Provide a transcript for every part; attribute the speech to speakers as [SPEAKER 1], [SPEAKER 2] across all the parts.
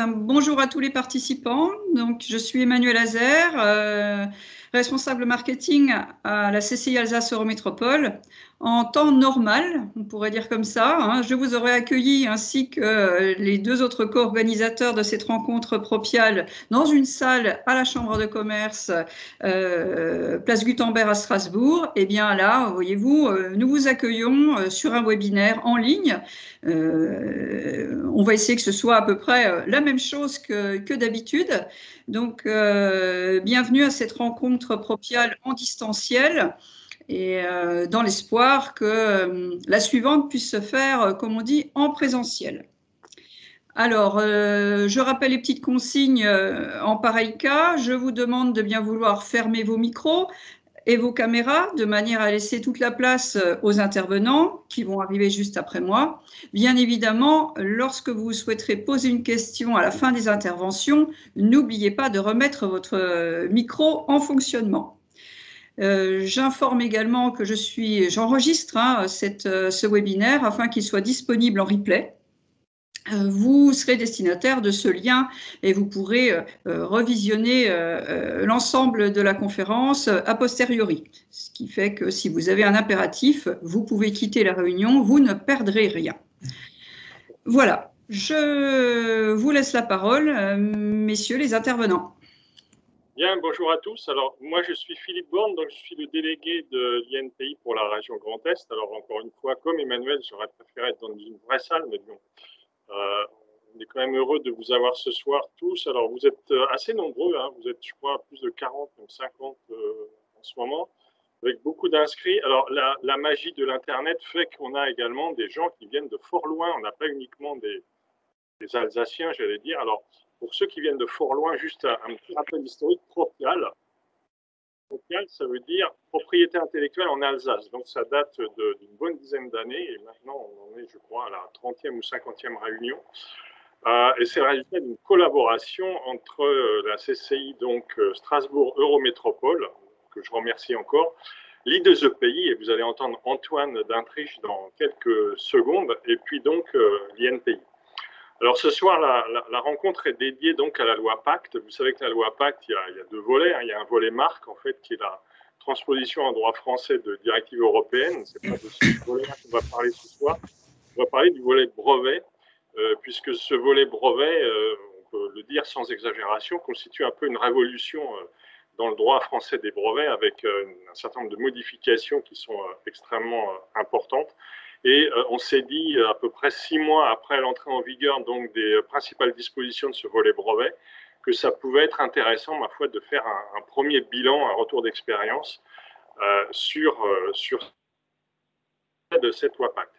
[SPEAKER 1] Bonjour à tous les participants. Donc, je suis Emmanuelle Azer, responsable marketing à la CCI Alsace Eurométropole. En temps normal, on pourrait dire comme ça, hein, je vous aurais accueilli ainsi que les deux autres co-organisateurs de cette rencontre Propial dans une salle à la Chambre de commerce, place Gutenberg à Strasbourg. Et bien là, voyez-vous, nous vous accueillons sur un webinaire en ligne. On va essayer que ce soit à peu près la même chose que d'habitude. Donc, bienvenue à cette rencontre Propial en distanciel et dans l'espoir que la suivante puisse se faire, comme on dit, en présentiel. Alors, je rappelle les petites consignes en pareil cas. Je vous demande de bien vouloir fermer vos micros et vos caméras de manière à laisser toute la place aux intervenants qui vont arriver juste après moi. Bien évidemment, lorsque vous souhaiterez poser une question à la fin des interventions, n'oubliez pas de remettre votre micro en fonctionnement. J'informe également que j'enregistre ce webinaire afin qu'il soit disponible en replay. Vous serez destinataire de ce lien et vous pourrez revisionner l'ensemble de la conférence a posteriori. Ce qui fait que si vous avez un impératif, vous pouvez quitter la réunion, vous ne perdrez rien. Voilà, je vous laisse la parole, messieurs les intervenants.
[SPEAKER 2] Bien, bonjour à tous. Alors, moi, je suis Philippe Borne, donc je suis le délégué de l'INPI pour la région Grand Est. Alors, encore une fois, comme Emmanuel, j'aurais préféré être dans une vraie salle, mais bon, on est quand même heureux de vous avoir ce soir tous. Alors, vous êtes assez nombreux, hein. Vous êtes, je crois, plus de 40, même 50 en ce moment, avec beaucoup d'inscrits. Alors, la magie de l'Internet fait qu'on a également des gens qui viennent de fort loin. On n'a pas uniquement des Alsaciens, j'allais dire. Alors, pour ceux qui viennent de fort loin, juste un petit rappel historique. Propial, ça veut dire propriété intellectuelle en Alsace. Donc, ça date d'une bonne dizaine d'années. Et maintenant, on en est, je crois, à la 30e ou 50e réunion. Et c'est le résultat d'une collaboration entre la CCI, donc Strasbourg Eurométropole, que je remercie encore, l'I2EPI, et vous allez entendre Antoine Dintriche dans quelques secondes, et puis donc l'INPI. Alors ce soir, la rencontre est dédiée donc à la loi Pacte. Vous savez que la loi Pacte, il y a deux volets. Hein. Il y a un volet marque, en fait, qui est la transposition en droit français de directives européennes. C'est pas de ce volet-là qu'on va parler ce soir. On va parler du volet brevet, puisque ce volet brevet, on peut le dire sans exagération, constitue un peu une révolution dans le droit français des brevets, avec un certain nombre de modifications qui sont extrêmement importantes. Et on s'est dit, à peu près 6 mois après l'entrée en vigueur donc, des principales dispositions de ce volet brevet, que ça pouvait être intéressant, ma foi, de faire un premier bilan, un retour d'expérience sur de cette loi Pacte.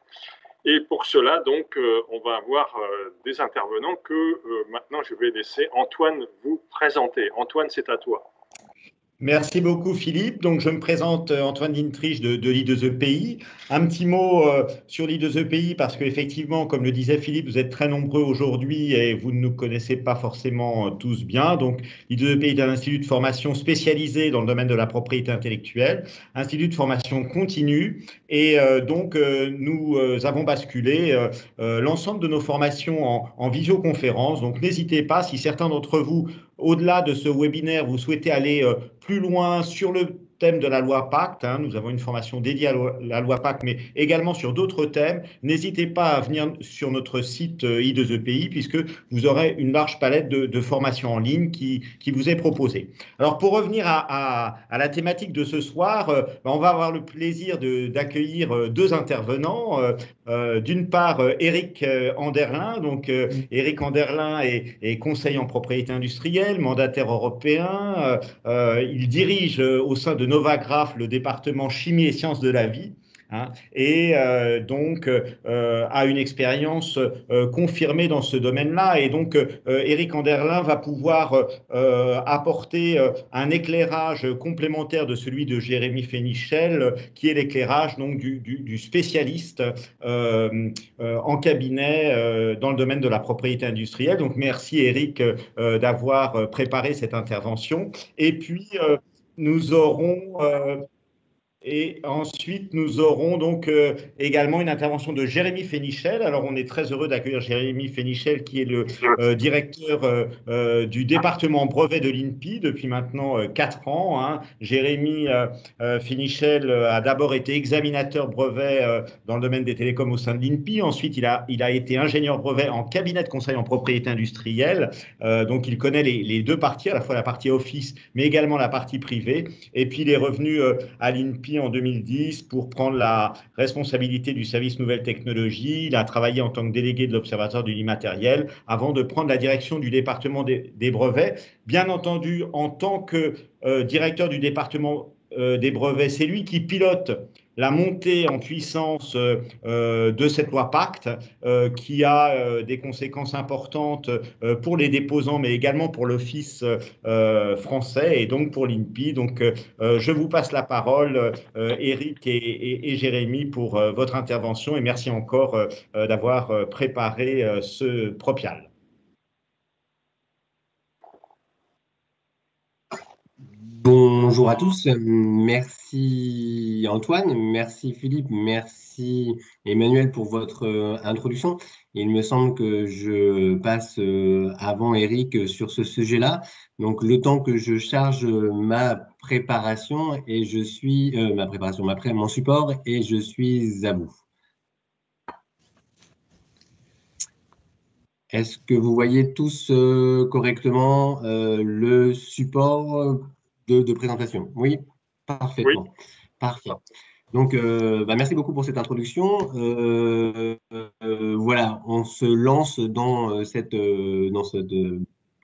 [SPEAKER 2] Et pour cela, donc, on va avoir des intervenants que maintenant je vais laisser Antoine vous présenter. Antoine, c'est à toi.
[SPEAKER 3] Merci beaucoup Philippe. Donc je me présente Antoine Dintriche de l'I2EPI. Un petit mot sur l'I2EPI parce qu'effectivement, comme le disait Philippe, vous êtes très nombreux aujourd'hui et vous ne nous connaissez pas forcément tous bien. Donc l'I2EPI est un institut de formation spécialisé dans le domaine de la propriété intellectuelle, institut de formation continue et nous avons basculé l'ensemble de nos formations en visioconférence. Donc n'hésitez pas, si certains d'entre vous, au-delà de ce webinaire, vous souhaitez aller plus loin sur le thème de la loi Pacte, hein, nous avons une formation dédiée à la loi Pacte, mais également sur d'autres thèmes. N'hésitez pas à venir sur notre site I2EPI, puisque vous aurez une large palette de formations en ligne qui vous est proposée. Alors, pour revenir à la thématique de ce soir, on va avoir le plaisir d'accueillir deux intervenants. D'une part, Eric Anderlin. Donc, Eric Anderlin est conseiller en propriété industrielle, mandataire européen. Il dirige au sein de Novagraph le département chimie et sciences de la vie. Hein, et a une expérience confirmée dans ce domaine-là. Et donc, Eric Anderlin va pouvoir apporter un éclairage complémentaire de celui de Jérémy Fénichel, qui est l'éclairage donc du spécialiste en cabinet dans le domaine de la propriété industrielle. Donc, merci Eric d'avoir préparé cette intervention. Et puis, nous aurons Et ensuite, nous aurons donc également une intervention de Jérémy Fénichel. Alors, on est très heureux d'accueillir Jérémy Fénichel, qui est le directeur du département brevet de l'INPI depuis maintenant 4 ans. Hein. Jérémy Fénichel a d'abord été examinateur brevet dans le domaine des télécoms au sein de l'INPI. Ensuite, il a été ingénieur brevet en cabinet de conseil en propriété industrielle. Donc, il connaît les deux parties, à la fois la partie office, mais également la partie privée. Et puis, il est revenu à l'INPI en 2010 pour prendre la responsabilité du service nouvelles technologies. Il a travaillé en tant que délégué de l'Observatoire de l'immatériel avant de prendre la direction du département des brevets. Bien entendu, en tant que directeur du département des brevets, c'est lui qui pilote la montée en puissance de cette loi Pacte qui a des conséquences importantes pour les déposants, mais également pour l'Office français et donc pour l'INPI. Donc, je vous passe la parole, Eric et Jérémy, pour votre intervention et merci encore d'avoir préparé ce Propial.
[SPEAKER 4] Bonjour à tous, merci Antoine, merci Philippe, merci Emmanuel pour votre introduction. Il me semble que je passe avant Eric sur ce sujet-là, donc le temps que je charge ma préparation et je suis mon support et je suis à vous. Est-ce que vous voyez tous correctement le support de présentation? Oui, parfaitement. Oui. Parfait. Donc, merci beaucoup pour cette introduction. Voilà, on se lance dans cette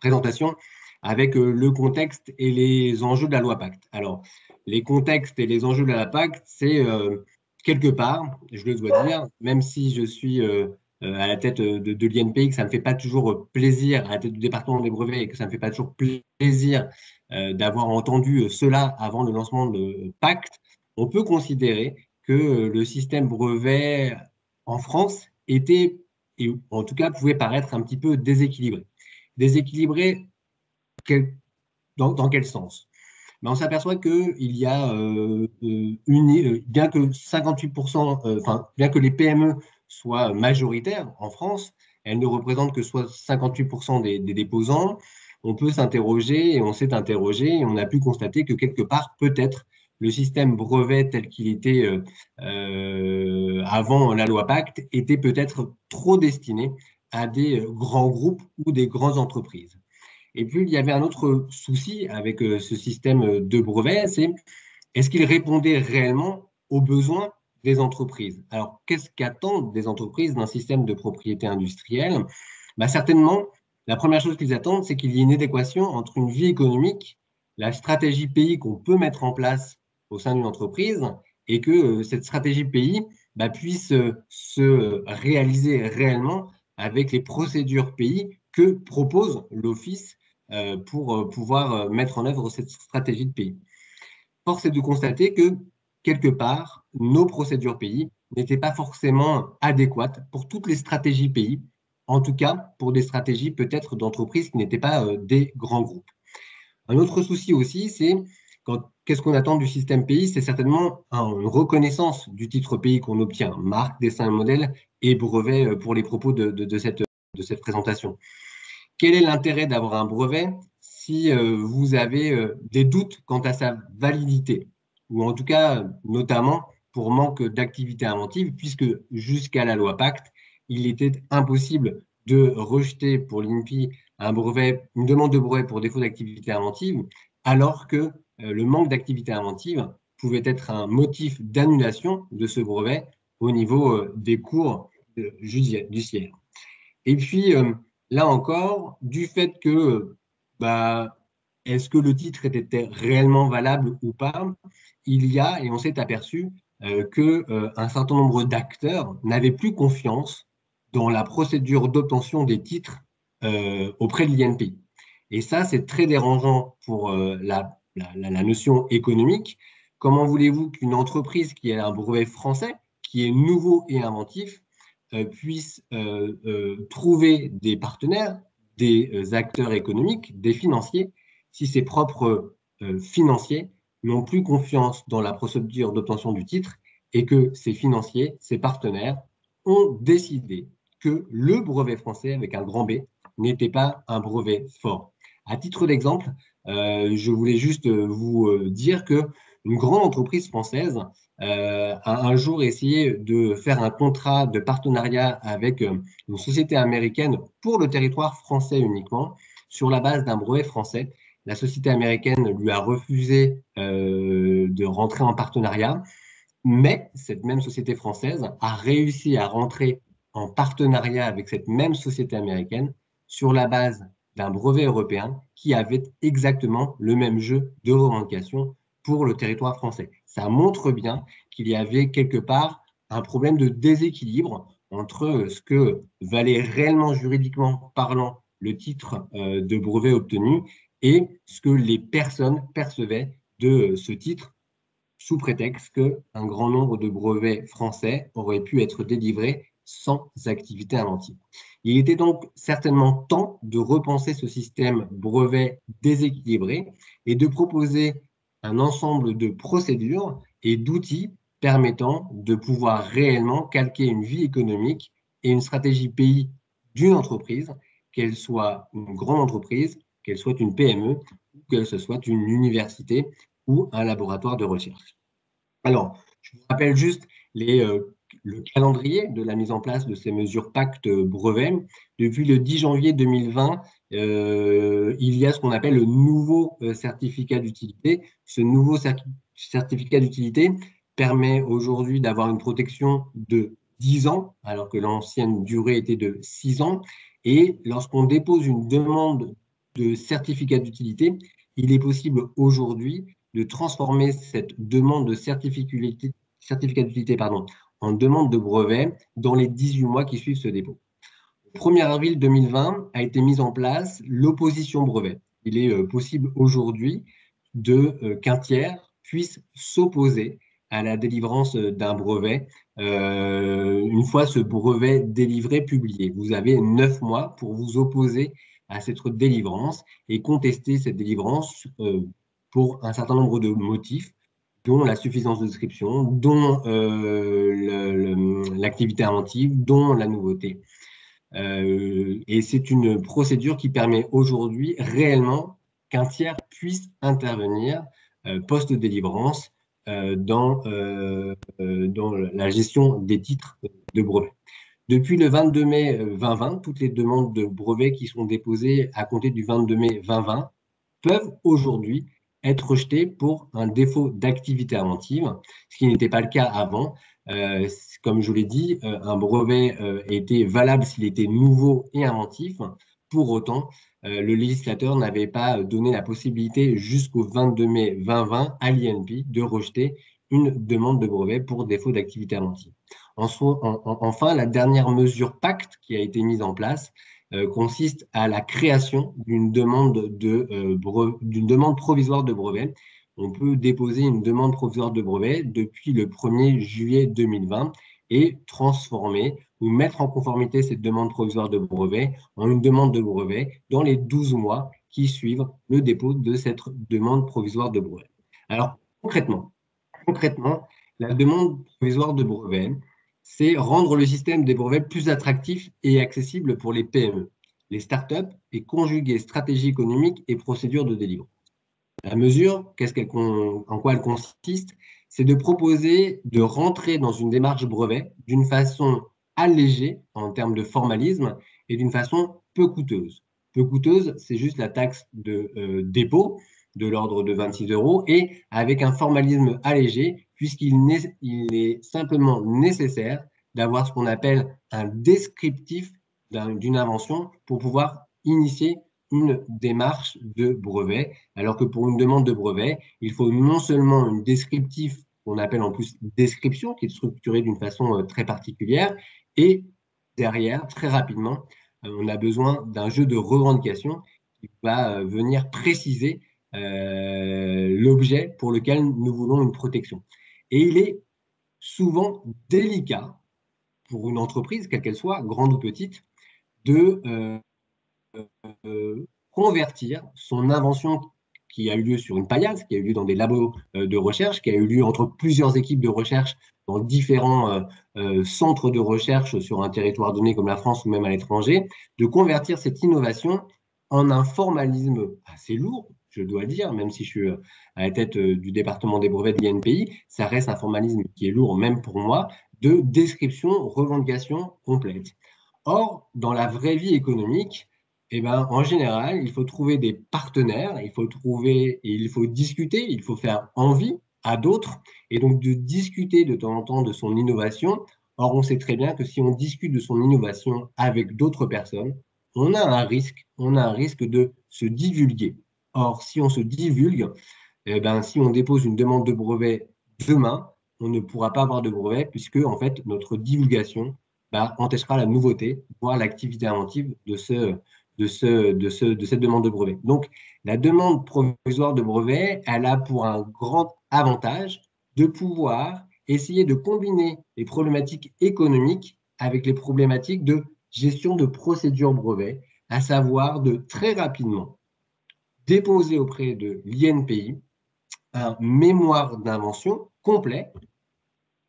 [SPEAKER 4] présentation avec le contexte et les enjeux de la loi Pacte. Alors, les contextes et les enjeux de la loi Pacte, c'est quelque part, je le dois dire, même si je suis à la tête de l'INPI, que ça ne me fait pas toujours plaisir, à la tête du département des brevets, et que ça ne me fait pas toujours plaisir d'avoir entendu cela avant le lancement de Pacte, on peut considérer que le système brevet en France était, et en tout cas pouvait paraître un petit peu déséquilibré. Déséquilibré dans quel sens? Ben, on s'aperçoit qu'il y a bien que 58%, bien que les PME soient majoritaires en France, elles ne représentent que soit 58% des déposants. On peut s'interroger et on s'est interrogé et on a pu constater que quelque part, peut-être, le système brevet tel qu'il était avant la loi Pacte était peut-être trop destiné à des grands groupes ou des grandes entreprises. Et puis, il y avait un autre souci avec ce système de brevet, c'est est-ce qu'il répondait réellement aux besoins des entreprises? Alors, qu'est-ce qu'attendent des entreprises d'un système de propriété industrielle? Ben, certainement, la première chose qu'ils attendent, c'est qu'il y ait une adéquation entre une vie économique, la stratégie pays qu'on peut mettre en place au sein d'une entreprise et que cette stratégie pays puisse se réaliser réellement avec les procédures pays que propose l'Office pour pouvoir mettre en œuvre cette stratégie de pays. Force est de constater que, quelque part, nos procédures pays n'étaient pas forcément adéquates pour toutes les stratégies pays, en tout cas pour des stratégies peut-être d'entreprises qui n'étaient pas des grands groupes. Un autre souci aussi, c'est qu'est-ce qu'on attend du système pays? C'est certainement une reconnaissance du titre pays qu'on obtient, marque, dessin, modèle et brevet pour les propos de cette présentation. Quel est l'intérêt d'avoir un brevet si vous avez des doutes quant à sa validité, ou en tout cas, notamment pour manque d'activité inventive, puisque jusqu'à la loi Pacte, il était impossible de rejeter pour l'INPI une demande de brevet pour défaut d'activité inventive, alors que le manque d'activité inventive pouvait être un motif d'annulation de ce brevet au niveau des cours judiciaires. Et puis, là encore, du fait que est-ce que le titre était réellement valable ou pas, il y a, et on s'est aperçu qu'un certain nombre d'acteurs n'avaient plus confiance dans la procédure d'obtention des titres auprès de l'INPI. Et ça, c'est très dérangeant pour la notion économique. Comment voulez-vous qu'une entreprise qui a un brevet français, qui est nouveau et inventif, puisse trouver des partenaires, des acteurs économiques, des financiers, si ses propres financiers n'ont plus confiance dans la procédure d'obtention du titre et que ces financiers, ces partenaires, ont décidé que le brevet français, avec un grand B, n'était pas un brevet fort. À titre d'exemple, je voulais juste vous dire que une grande entreprise française a un jour essayé de faire un contrat de partenariat avec une société américaine pour le territoire français uniquement, sur la base d'un brevet français. La société américaine lui a refusé de rentrer en partenariat, mais cette même société française a réussi à rentrer en partenariat avec cette même société américaine sur la base d'un brevet européen qui avait exactement le même jeu de revendication pour le territoire français. Ça montre bien qu'il y avait quelque part un problème de déséquilibre entre ce que valait réellement juridiquement parlant le titre de brevet obtenu et ce que les personnes percevaient de ce titre, sous prétexte qu'un grand nombre de brevets français auraient pu être délivrés sans activité inventive. Il était donc certainement temps de repenser ce système brevet déséquilibré et de proposer un ensemble de procédures et d'outils permettant de pouvoir réellement calquer une vie économique et une stratégie pays d'une entreprise, qu'elle soit une grande entreprise, qu'elle soit une PME, ou que ce soit une université ou un laboratoire de recherche. Alors, je vous rappelle juste le calendrier de la mise en place de ces mesures pacte brevet. Depuis le 10 janvier 2020, il y a ce qu'on appelle le nouveau certificat d'utilité. Ce nouveau certificat d'utilité permet aujourd'hui d'avoir une protection de 10 ans, alors que l'ancienne durée était de 6 ans. Et lorsqu'on dépose une demande de certificat d'utilité, il est possible aujourd'hui de transformer cette demande de certificat d'utilité en demande de brevet dans les 18 mois qui suivent ce dépôt. Au 1er avril 2020 a été mise en place l'opposition brevet. Il est possible aujourd'hui qu'un tiers puisse s'opposer à la délivrance d'un brevet une fois ce brevet délivré publié. Vous avez 9 mois pour vous opposer à cette délivrance et contester cette délivrance pour un certain nombre de motifs, dont la suffisance de description, dont l'activité inventive, dont la nouveauté. Et c'est une procédure qui permet aujourd'hui réellement qu'un tiers puisse intervenir post-délivrance dans la gestion des titres de brevet. Depuis le 22 mai 2020, toutes les demandes de brevets qui sont déposées à compter du 22 mai 2020 peuvent aujourd'hui être rejetées pour un défaut d'activité inventive, ce qui n'était pas le cas avant. Comme je l'ai dit, un brevet était valable s'il était nouveau et inventif. Pour autant, le législateur n'avait pas donné la possibilité jusqu'au 22 mai 2020 à l'INPI de rejeter une demande de brevet pour défaut d'activité inventive. Enfin, la dernière mesure pacte qui a été mise en place consiste à la création d'une demande provisoire de brevet. On peut déposer une demande provisoire de brevet depuis le 1er juillet 2020 et transformer ou mettre en conformité cette demande provisoire de brevet en une demande de brevet dans les 12 mois qui suivent le dépôt de cette demande provisoire de brevet. Alors, concrètement, la demande provisoire de brevet, c'est rendre le système des brevets plus attractif et accessible pour les PME, les startups et conjuguer stratégie économique et procédure de délivrance. La mesure, en quoi elle consiste? C'est de proposer de rentrer dans une démarche brevet d'une façon allégée en termes de formalisme et d'une façon peu coûteuse. Peu coûteuse, c'est juste la taxe de dépôt de l'ordre de 26 € et avec un formalisme allégé puisqu'il est simplement nécessaire d'avoir ce qu'on appelle un descriptif d'une invention pour pouvoir initier une démarche de brevet, alors que pour une demande de brevet, il faut non seulement un descriptif qu'on appelle en plus description, qui est structuré d'une façon très particulière, et derrière, très rapidement, on a besoin d'un jeu de revendication qui va venir préciser l'objet pour lequel nous voulons une protection. Et il est souvent délicat pour une entreprise, quelle qu'elle soit, grande ou petite, de convertir son invention qui a eu lieu sur une paillasse, qui a eu lieu dans des labos de recherche, qui a eu lieu entre plusieurs équipes de recherche dans différents centres de recherche sur un territoire donné comme la France ou même à l'étranger, de convertir cette innovation en un formalisme assez lourd, je dois dire, même si je suis à la tête du département des brevets de l'INPI, ça reste un formalisme qui est lourd, même pour moi, de description, revendication complète. Or, dans la vraie vie économique, eh ben, en général, il faut trouver des partenaires, il faut discuter, il faut faire envie à d'autres, et donc de discuter de temps en temps de son innovation. Or, on sait très bien que si on discute de son innovation avec d'autres personnes, on a un risque de se divulguer. Or, si on se divulgue, eh ben, si on dépose une demande de brevet demain, on ne pourra pas avoir de brevet puisque, en fait, notre divulgation empêchera la nouveauté, voire l'activité inventive de cette demande de brevet. Donc, la demande provisoire de brevet, elle a pour un grand avantage de pouvoir essayer de combiner les problématiques économiques avec les problématiques de gestion de procédure brevet, à savoir de très rapidement déposer auprès de l'INPI un mémoire d'invention complet,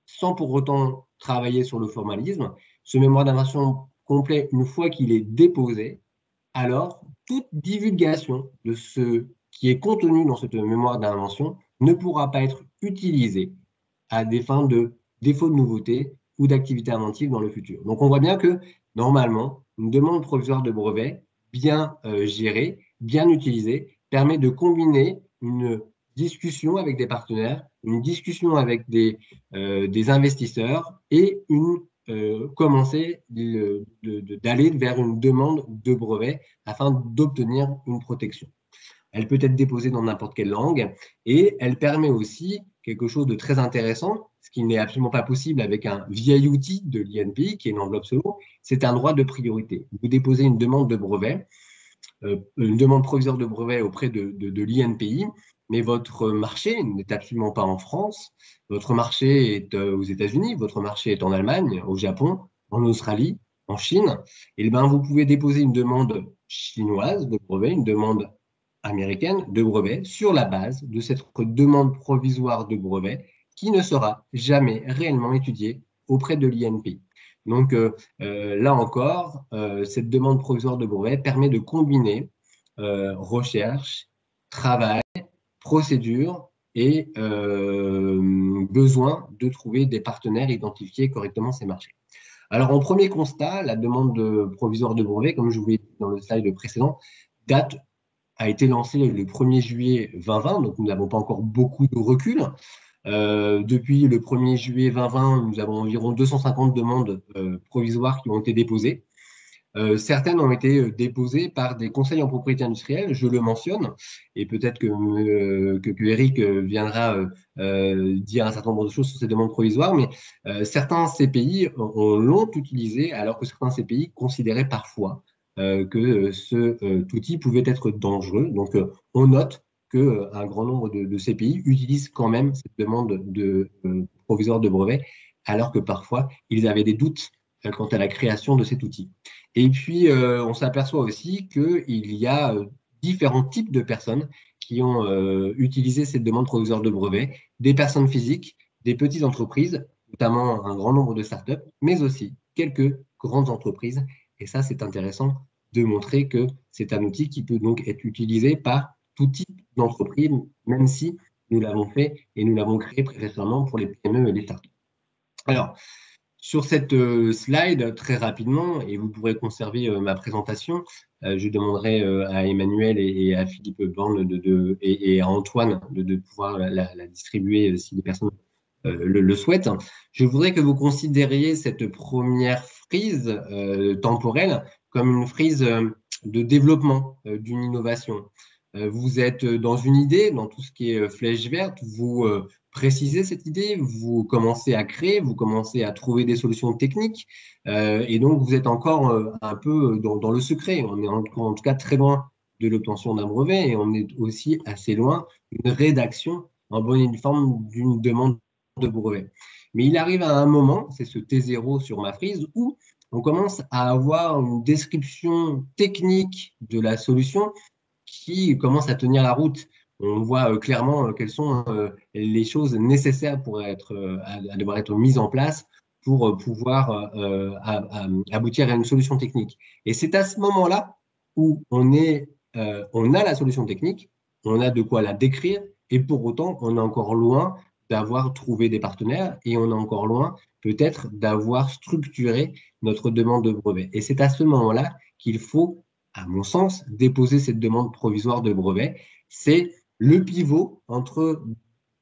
[SPEAKER 4] sans pour autant travailler sur le formalisme. Ce mémoire d'invention complet, une fois qu'il est déposé, alors toute divulgation de ce qui est contenu dans cette mémoire d'invention ne pourra pas être utilisée à des fins de défaut de nouveauté ou d'activité inventive dans le futur. Donc on voit bien que normalement, une demande provisoire de brevet bien gérée, bien utilisée, permet de combiner une discussion avec des partenaires, une discussion avec des investisseurs et commencer d'aller vers une demande de brevet afin d'obtenir une protection. Elle peut être déposée dans n'importe quelle langue et elle permet aussi quelque chose de très intéressant, ce qui n'est absolument pas possible avec un vieil outil de l'INPI qui est une enveloppe solo, c'est un droit de priorité. Vous déposez une demande de brevet, une demande provisoire de brevet auprès de l'INPI, mais votre marché n'est absolument pas en France, votre marché est aux États-Unis, votre marché est en Allemagne, au Japon, en Australie, en Chine. Et bien, vous pouvez déposer une demande chinoise de brevet, une demande américaine de brevet sur la base de cette demande provisoire de brevet qui ne sera jamais réellement étudiée auprès de l'INPI. Donc là encore, cette demande provisoire de brevet permet de combiner recherche, travail, procédure et besoin de trouver des partenaires, identifier correctement ces marchés. Alors en premier constat, la demande provisoire de brevet, comme je vous l'ai dit dans le slide précédent, a été lancée le 1er juillet 2020, donc nous n'avons pas encore beaucoup de recul. Depuis le 1er juillet 2020, nous avons environ 250 demandes provisoires qui ont été déposées. Certaines ont été déposées par des conseils en propriété industrielle, je le mentionne, et peut-être que Eric viendra dire un certain nombre de choses sur ces demandes provisoires, mais certains CPI l'ont utilisé, alors que certains CPI considéraient parfois que cet outil pouvait être dangereux. Donc, on note qu'un grand nombre de CPI utilisent quand même cette demande provisoire de brevet, alors que parfois, ils avaient des doutes quant à la création de cet outil. Et puis, on s'aperçoit aussi qu'il y a différents types de personnes qui ont utilisé cette demande provisoire de brevet, des personnes physiques, des petites entreprises, notamment un grand nombre de startups, mais aussi quelques grandes entreprises. Et ça, c'est intéressant de montrer que c'est un outil qui peut donc être utilisé par tout type d'entreprise, même si nous l'avons fait et nous l'avons créé précédemment pour les PME et les startups. Alors, sur cette slide, très rapidement, et vous pourrez conserver ma présentation, je demanderai à Emmanuel et à Philippe Borne et à Antoine de pouvoir la distribuer si les personnes le souhaitent. Je voudrais que vous considériez cette première frise temporelle comme une frise de développement d'une innovation. Vous êtes dans une idée, dans tout ce qui est flèche verte, vous précisez cette idée, vous commencez à créer, vous commencez à trouver des solutions techniques, et donc vous êtes encore un peu dans le secret. On est en tout cas très loin de l'obtention d'un brevet et on est aussi assez loin d'une rédaction en bonne et due forme d'une demande de brevet. Mais il arrive à un moment, c'est ce T0 sur ma frise, où on commence à avoir une description technique de la solution qui commence à tenir la route. on voit clairement quelles sont les choses nécessaires pour à devoir être mises en place pour pouvoir aboutir à une solution technique. Et c'est à ce moment-là où on a la solution technique, on a de quoi la décrire, et pour autant, on est encore loin d'avoir trouvé des partenaires et on est encore loin peut-être d'avoir structuré notre demande de brevet. Et c'est à ce moment-là qu'il faut, à mon sens, déposer cette demande provisoire de brevet. C'est le pivot entre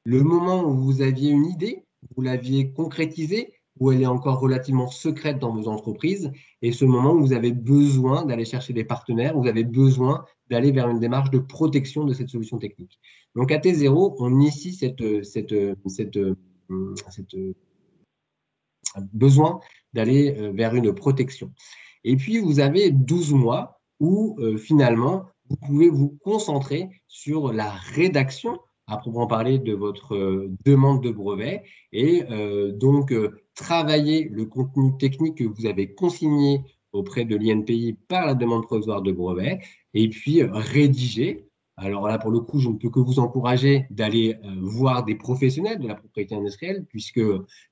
[SPEAKER 4] le moment où vous aviez une idée, vous l'aviez concrétisée, où elle est encore relativement secrète dans vos entreprises, et ce moment où vous avez besoin d'aller chercher des partenaires, vous avez besoin d'aller vers une démarche de protection de cette solution technique. Donc à T0, on initie cette besoin d'aller vers une protection. Et puis, vous avez 12 mois où finalement, vous pouvez vous concentrer sur la rédaction, à proprement parler, de votre demande de brevet et donc travailler le contenu technique que vous avez consigné auprès de l'INPI par la demande provisoire de brevet et puis rédiger. Alors là, pour le coup, je ne peux que vous encourager d'aller voir des professionnels de la propriété industrielle, puisque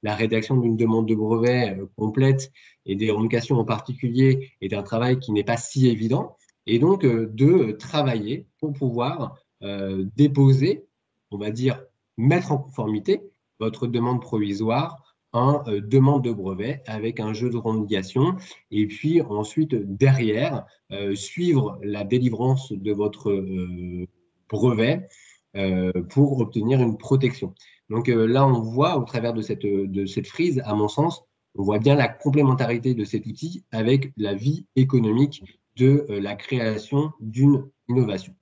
[SPEAKER 4] la rédaction d'une demande de brevet complète et des revendications en particulier est un travail qui n'est pas si évident. Et donc, de travailler pour pouvoir déposer, on va dire, mettre en conformité votre demande provisoire en demande de brevet avec un jeu de revendication et puis ensuite derrière suivre la délivrance de votre brevet pour obtenir une protection. Donc là, on voit au travers de cette frise, à mon sens, on voit bien la complémentarité de cet outil avec la vie économique de la création d'une innovation.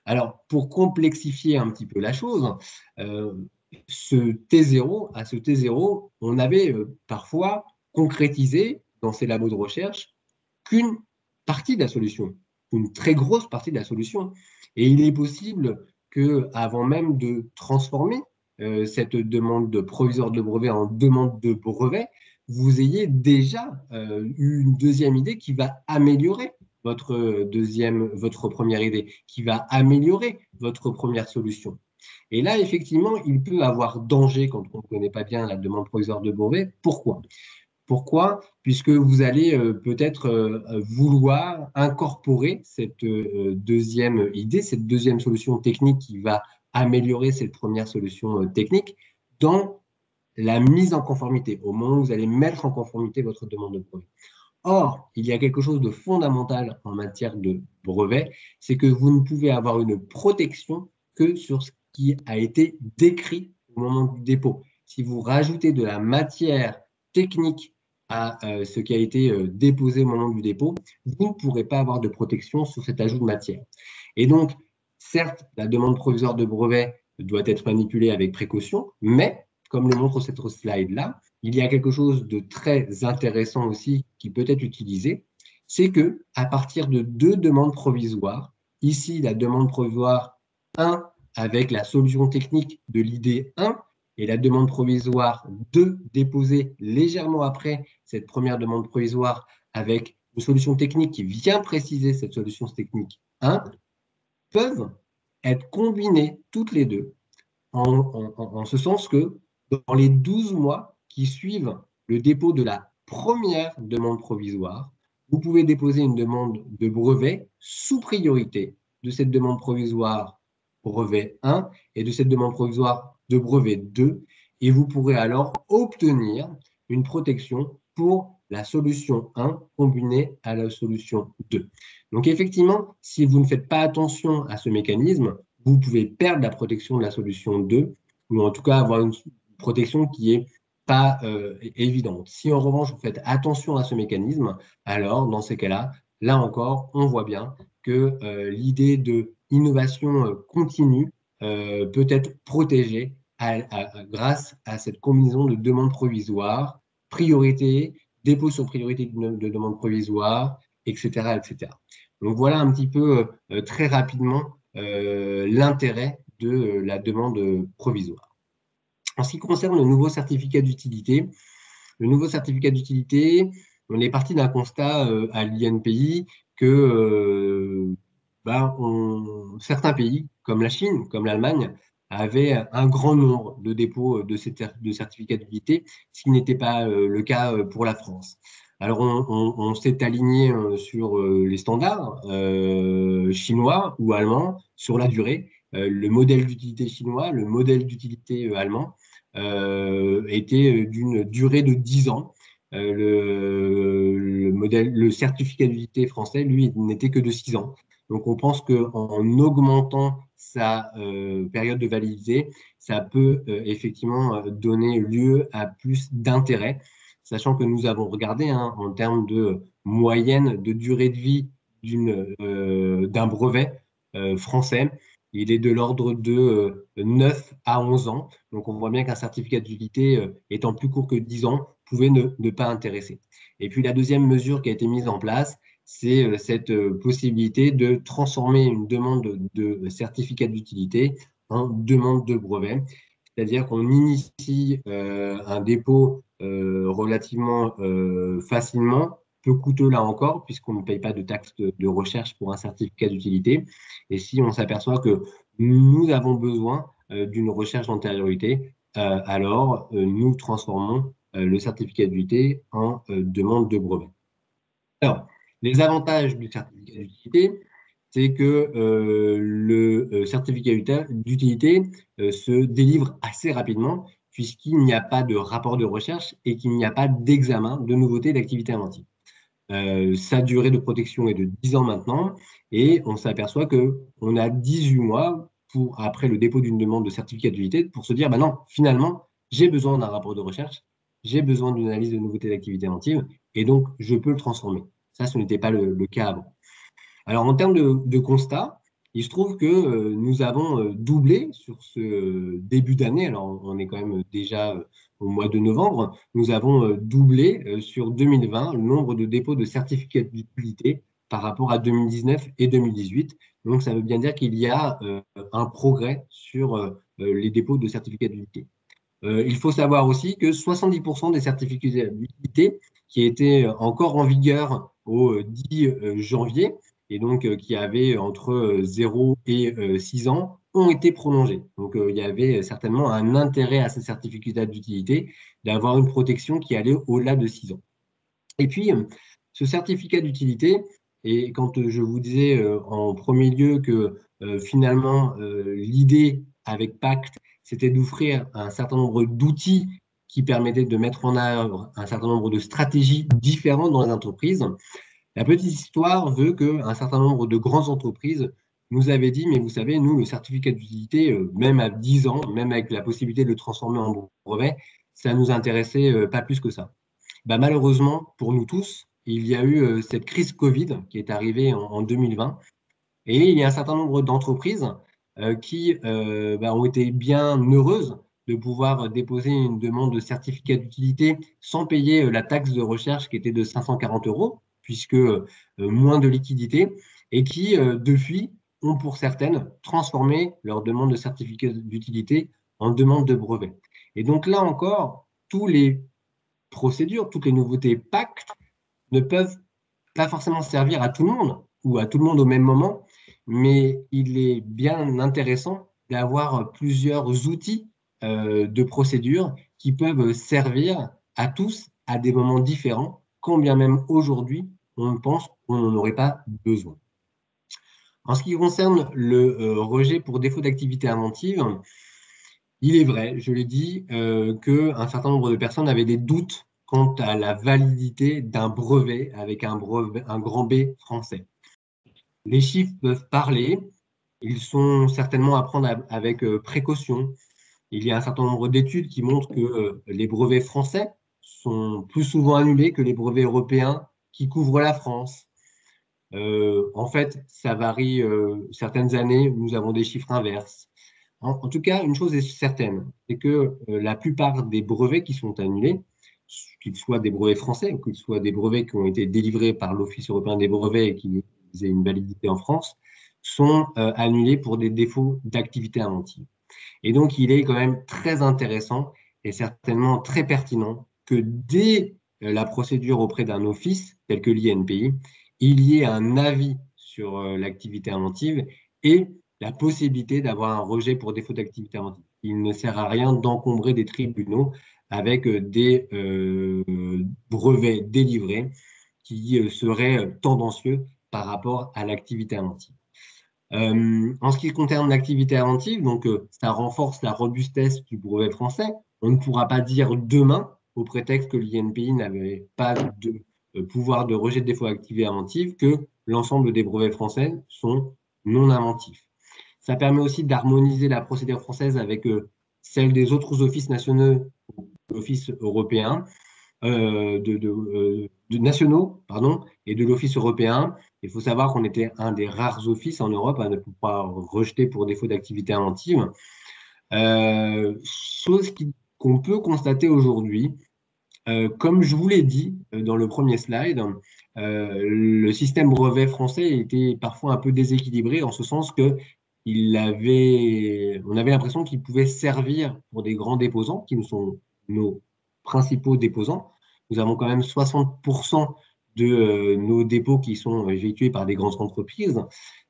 [SPEAKER 4] Alors, pour complexifier un petit peu la chose, ce T0, on avait parfois concrétisé dans ces labos de recherche qu'une partie de la solution, une très grosse partie de la solution. Et il est possible qu'avant même de transformer cette demande de provisoire de brevet en demande de brevet, vous ayez déjà eu une deuxième idée qui va améliorer votre première idée, qui va améliorer votre première solution. Et là, effectivement, il peut y avoir danger quand on ne connaît pas bien la demande provisoire de brevet. Pourquoi ? Puisque vous allez peut-être vouloir incorporer cette deuxième idée, cette deuxième solution technique qui va améliorer cette première solution technique dans la mise en conformité, au moment où vous allez mettre en conformité votre demande de brevet. Or, il y a quelque chose de fondamental en matière de brevet, c'est que vous ne pouvez avoir une protection que sur ce qui a été décrit au moment du dépôt. Si vous rajoutez de la matière technique à ce qui a été déposé au moment du dépôt, vous ne pourrez pas avoir de protection sur cet ajout de matière. Et donc, certes, la demande provisoire de brevet doit être manipulée avec précaution, mais comme le montre cette slide-là, il y a quelque chose de très intéressant aussi qui peut être utilisé, c'est que à partir de 2 demandes provisoires, ici la demande provisoire 1 avec la solution technique de l'idée 1 et la demande provisoire 2 déposée légèrement après cette première demande provisoire avec une solution technique qui vient préciser cette solution technique 1, peuvent être combinées toutes les deux en ce sens que dans les 12 mois qui suivent le dépôt de la première demande provisoire, vous pouvez déposer une demande de brevet sous priorité de cette demande provisoire brevet 1 et de cette demande provisoire de brevet 2, et vous pourrez alors obtenir une protection pour la solution 1 combinée à la solution 2. Donc effectivement, si vous ne faites pas attention à ce mécanisme, vous pouvez perdre la protection de la solution 2, ou en tout cas avoir une protection qui n'est pas évidente. Si en revanche, vous faites attention à ce mécanisme, alors dans ces cas-là, là encore, on voit bien que l'idée de innovation continue peut être protégée grâce à cette combinaison de demandes provisoires, priorité, dépôt sur priorité de demande provisoire, etc., etc. Donc voilà un petit peu très rapidement l'intérêt de la demande provisoire. En ce qui concerne le nouveau certificat d'utilité, on est parti d'un constat à l'INPI que certains pays, comme la Chine, comme l'Allemagne, avaient un grand nombre de dépôts de certificats d'utilité, ce qui n'était pas le cas pour la France. Alors, on s'est aligné sur les standards chinois ou allemands sur la durée. Le modèle d'utilité chinois, le modèle d'utilité allemand était d'une durée de 10 ans. Le certificat d'utilité français, lui, n'était que de 6 ans. Donc, on pense qu'en augmentant sa période de validité, ça peut effectivement donner lieu à plus d'intérêt, sachant que nous avons regardé en termes de moyenne de durée de vie d'un brevet français. Il est de l'ordre de 9 à 11 ans. Donc, on voit bien qu'un certificat d'utilité étant plus court que 10 ans pouvait ne pas intéresser. Et puis, la deuxième mesure qui a été mise en place, c'est cette possibilité de transformer une demande de certificat d'utilité en demande de brevet. C'est-à-dire qu'on initie un dépôt relativement facilement, peu coûteux là encore, puisqu'on ne paye pas de taxes de recherche pour un certificat d'utilité. Et si on s'aperçoit que nous avons besoin d'une recherche d'antériorité, alors nous transformons le certificat d'utilité en demande de brevet. Alors, les avantages du certificat d'utilité, c'est que le certificat d'utilité se délivre assez rapidement puisqu'il n'y a pas de rapport de recherche et qu'il n'y a pas d'examen de nouveauté d'activité inventive. Sa durée de protection est de 10 ans maintenant et on s'aperçoit qu'on a 18 mois après le dépôt d'une demande de certificat d'utilité pour se dire, bah non, finalement, j'ai besoin d'un rapport de recherche, j'ai besoin d'une analyse de nouveauté d'activité inventive et donc je peux le transformer. Ça, ce n'était pas le cas avant. Alors, en termes de constat, il se trouve que nous avons doublé sur ce début d'année. Alors, on est quand même déjà au mois de novembre. Nous avons doublé sur 2020 le nombre de dépôts de certificats d'utilité par rapport à 2019 et 2018. Donc, ça veut bien dire qu'il y a un progrès sur les dépôts de certificats d'utilité. Il faut savoir aussi que 70% des certificats d'utilité qui étaient encore en vigueur au 10 janvier et donc qui avaient entre 0 et 6 ans ont été prolongés. Donc, il y avait certainement un intérêt à ces certificats d'utilité d'avoir une protection qui allait au-delà de 6 ans. Et puis, ce certificat d'utilité, et quand je vous disais en premier lieu que finalement, l'idée avec Pacte, c'était d'offrir un certain nombre d'outils qui permettaient de mettre en œuvre un certain nombre de stratégies différentes dans les entreprises. La petite histoire veut qu'un certain nombre de grandes entreprises nous avaient dit, mais vous savez, nous, le certificat d'utilité, même à 10 ans, même avec la possibilité de le transformer en brevet, ça ne nous intéressait pas plus que ça. Bah, malheureusement, pour nous tous, il y a eu cette crise Covid qui est arrivée en 2020 et il y a un certain nombre d'entreprises qui ont été bien heureuses de pouvoir déposer une demande de certificat d'utilité sans payer la taxe de recherche qui était de 540 €, puisque moins de liquidité, et qui, depuis, ont pour certaines transformé leur demande de certificat d'utilité en demande de brevet. Et donc là encore, toutes les procédures, toutes les nouveautés Pacte ne peuvent pas forcément servir à tout le monde ou à tout le monde au même moment, mais il est bien intéressant d'avoir plusieurs outils de procédure qui peuvent servir à tous à des moments différents, quand bien même aujourd'hui, on pense qu'on n'en aurait pas besoin. En ce qui concerne le rejet pour défaut d'activité inventive, il est vrai, je l'ai dit, qu'un certain nombre de personnes avaient des doutes quant à la validité d'un brevet avec un grand B français. Les chiffres peuvent parler, ils sont certainement à prendre avec précaution. Il y a un certain nombre d'études qui montrent que les brevets français sont plus souvent annulés que les brevets européens qui couvrent la France. En fait, ça varie. Certaines années, nous avons des chiffres inverses. En tout cas, une chose est certaine, c'est que la plupart des brevets qui sont annulés, qu'ils soient des brevets français ou qu'ils soient des brevets qui ont été délivrés par l'Office européen des brevets et qui aient une validité en France, sont annulés pour des défauts d'activité inventive. Et donc, il est quand même très intéressant et certainement très pertinent que dès la procédure auprès d'un office tel que l'INPI, il y ait un avis sur l'activité inventive et la possibilité d'avoir un rejet pour défaut d'activité inventive. Il ne sert à rien d'encombrer des tribunaux avec des brevets délivrés qui seraient tendancieux par rapport à l'activité inventive. En ce qui concerne l'activité inventive, donc ça renforce la robustesse du brevet français. On ne pourra pas dire demain, au prétexte que l'INPI n'avait pas de pouvoir de rejet de défaut d'activité inventive, que l'ensemble des brevets français sont non inventifs. Ça permet aussi d'harmoniser la procédure française avec celle des autres offices nationaux, offices européens, nationaux, et de l'Office européen. Il faut savoir qu'on était un des rares offices en Europe à ne pas rejeter pour défaut d'activité inventive. Chose qu'on peut constater aujourd'hui, comme je vous l'ai dit dans le premier slide, le système brevet français était parfois un peu déséquilibré en ce sens que on avait l'impression qu'il pouvait servir pour des grands déposants qui nous sont nos principaux déposants. Nous avons quand même 60% de nos dépôts qui sont effectués par des grandes entreprises.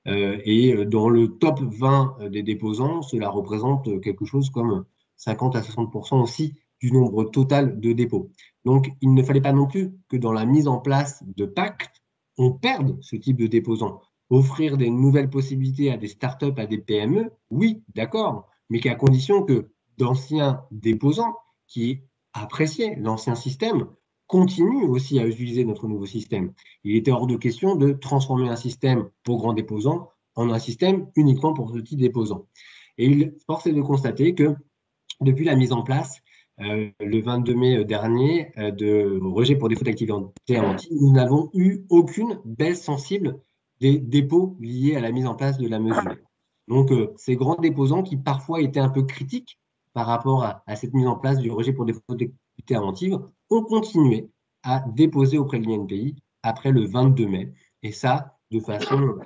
[SPEAKER 4] Et dans le top 20 des déposants, cela représente quelque chose comme 50 à 60% aussi du nombre total de dépôts. Donc, il ne fallait pas non plus que dans la mise en place de pactes, on perde ce type de déposants. Offrir des nouvelles possibilités à des startups, à des PME, oui, d'accord, mais qu'à condition que d'anciens déposants qui appréciaient l'ancien système continuent aussi à utiliser notre nouveau système. Il était hors de question de transformer un système pour grands déposants en un système uniquement pour petits déposants. Et il force est de constater que depuis la mise en place, le 22 mai dernier, de rejet pour défaut d'activité inventive, nous n'avons eu aucune baisse sensible des dépôts liés à la mise en place de la mesure. Donc, ces grands déposants qui parfois étaient un peu critiques par rapport à cette mise en place du rejet pour défaut d'activité inventive ont continué à déposer auprès de l'INPI après le 22 mai, et ça de façon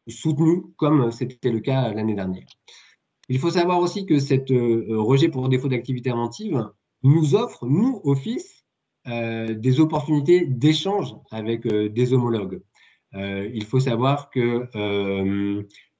[SPEAKER 4] soutenue comme c'était le cas l'année dernière. Il faut savoir aussi que cette rejet pour défaut d'activité inventive nous offre, nous, Office, des opportunités d'échange avec des homologues. Il faut savoir que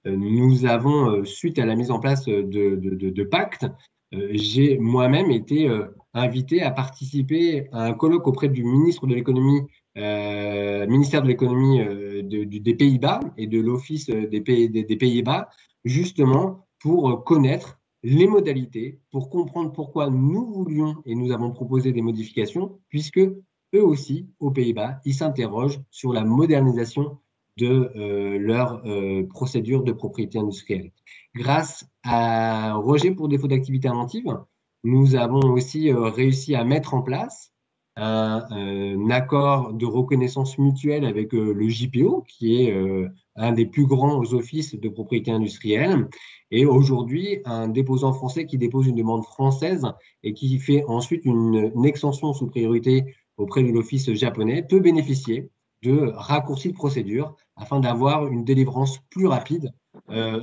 [SPEAKER 4] nous avons, suite à la mise en place de pactes, j'ai moi-même été invité à participer à un colloque auprès du ministre de l'économie, ministère de l'économie des Pays-Bas et de l'Office des Pays-Bas, justement pour connaître les modalités, pour comprendre pourquoi nous voulions et nous avons proposé des modifications, puisque eux aussi, aux Pays-Bas, ils s'interrogent sur la modernisation de leur procédure de propriété industrielle. Grâce à rejet pour défaut d'activité inventive, nous avons aussi réussi à mettre en place un accord de reconnaissance mutuelle avec le JPO, qui est un des plus grands offices de propriété industrielle. Et aujourd'hui, un déposant français qui dépose une demande française et qui fait ensuite une extension sous priorité auprès de l'office japonais peut bénéficier de raccourcis de procédure afin d'avoir une délivrance plus rapide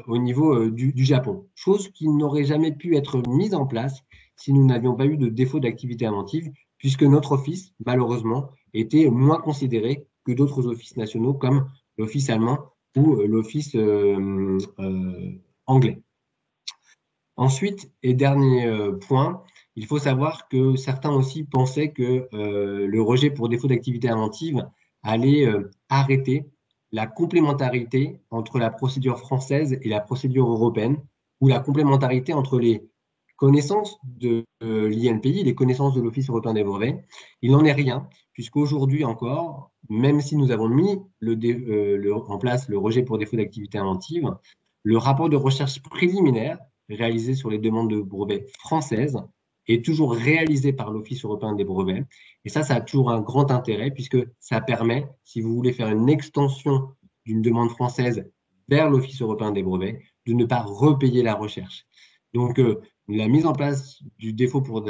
[SPEAKER 4] au niveau du Japon. Chose qui n'aurait jamais pu être mise en place si nous n'avions pas eu de défaut d'activité inventive, puisque notre office, malheureusement, était moins considéré que d'autres offices nationaux comme l'office allemand ou l'office anglais. Ensuite, et dernier point, il faut savoir que certains aussi pensaient que le rejet pour défaut d'activité inventive allait arrêter la complémentarité entre la procédure française et la procédure européenne, ou la complémentarité entre les connaissances de l'INPI, les connaissances de l'Office européen des brevets. Il n'en est rien, puisqu'aujourd'hui encore, même si nous avons mis en place le rejet pour défaut d'activité inventive, le rapport de recherche préliminaire réalisé sur les demandes de brevets françaises est toujours réalisé par l'Office européen des brevets. Et ça a toujours un grand intérêt puisque ça permet, si vous voulez faire une extension d'une demande française vers l'Office européen des brevets, de ne pas repayer la recherche. Donc, la mise en place du défaut pour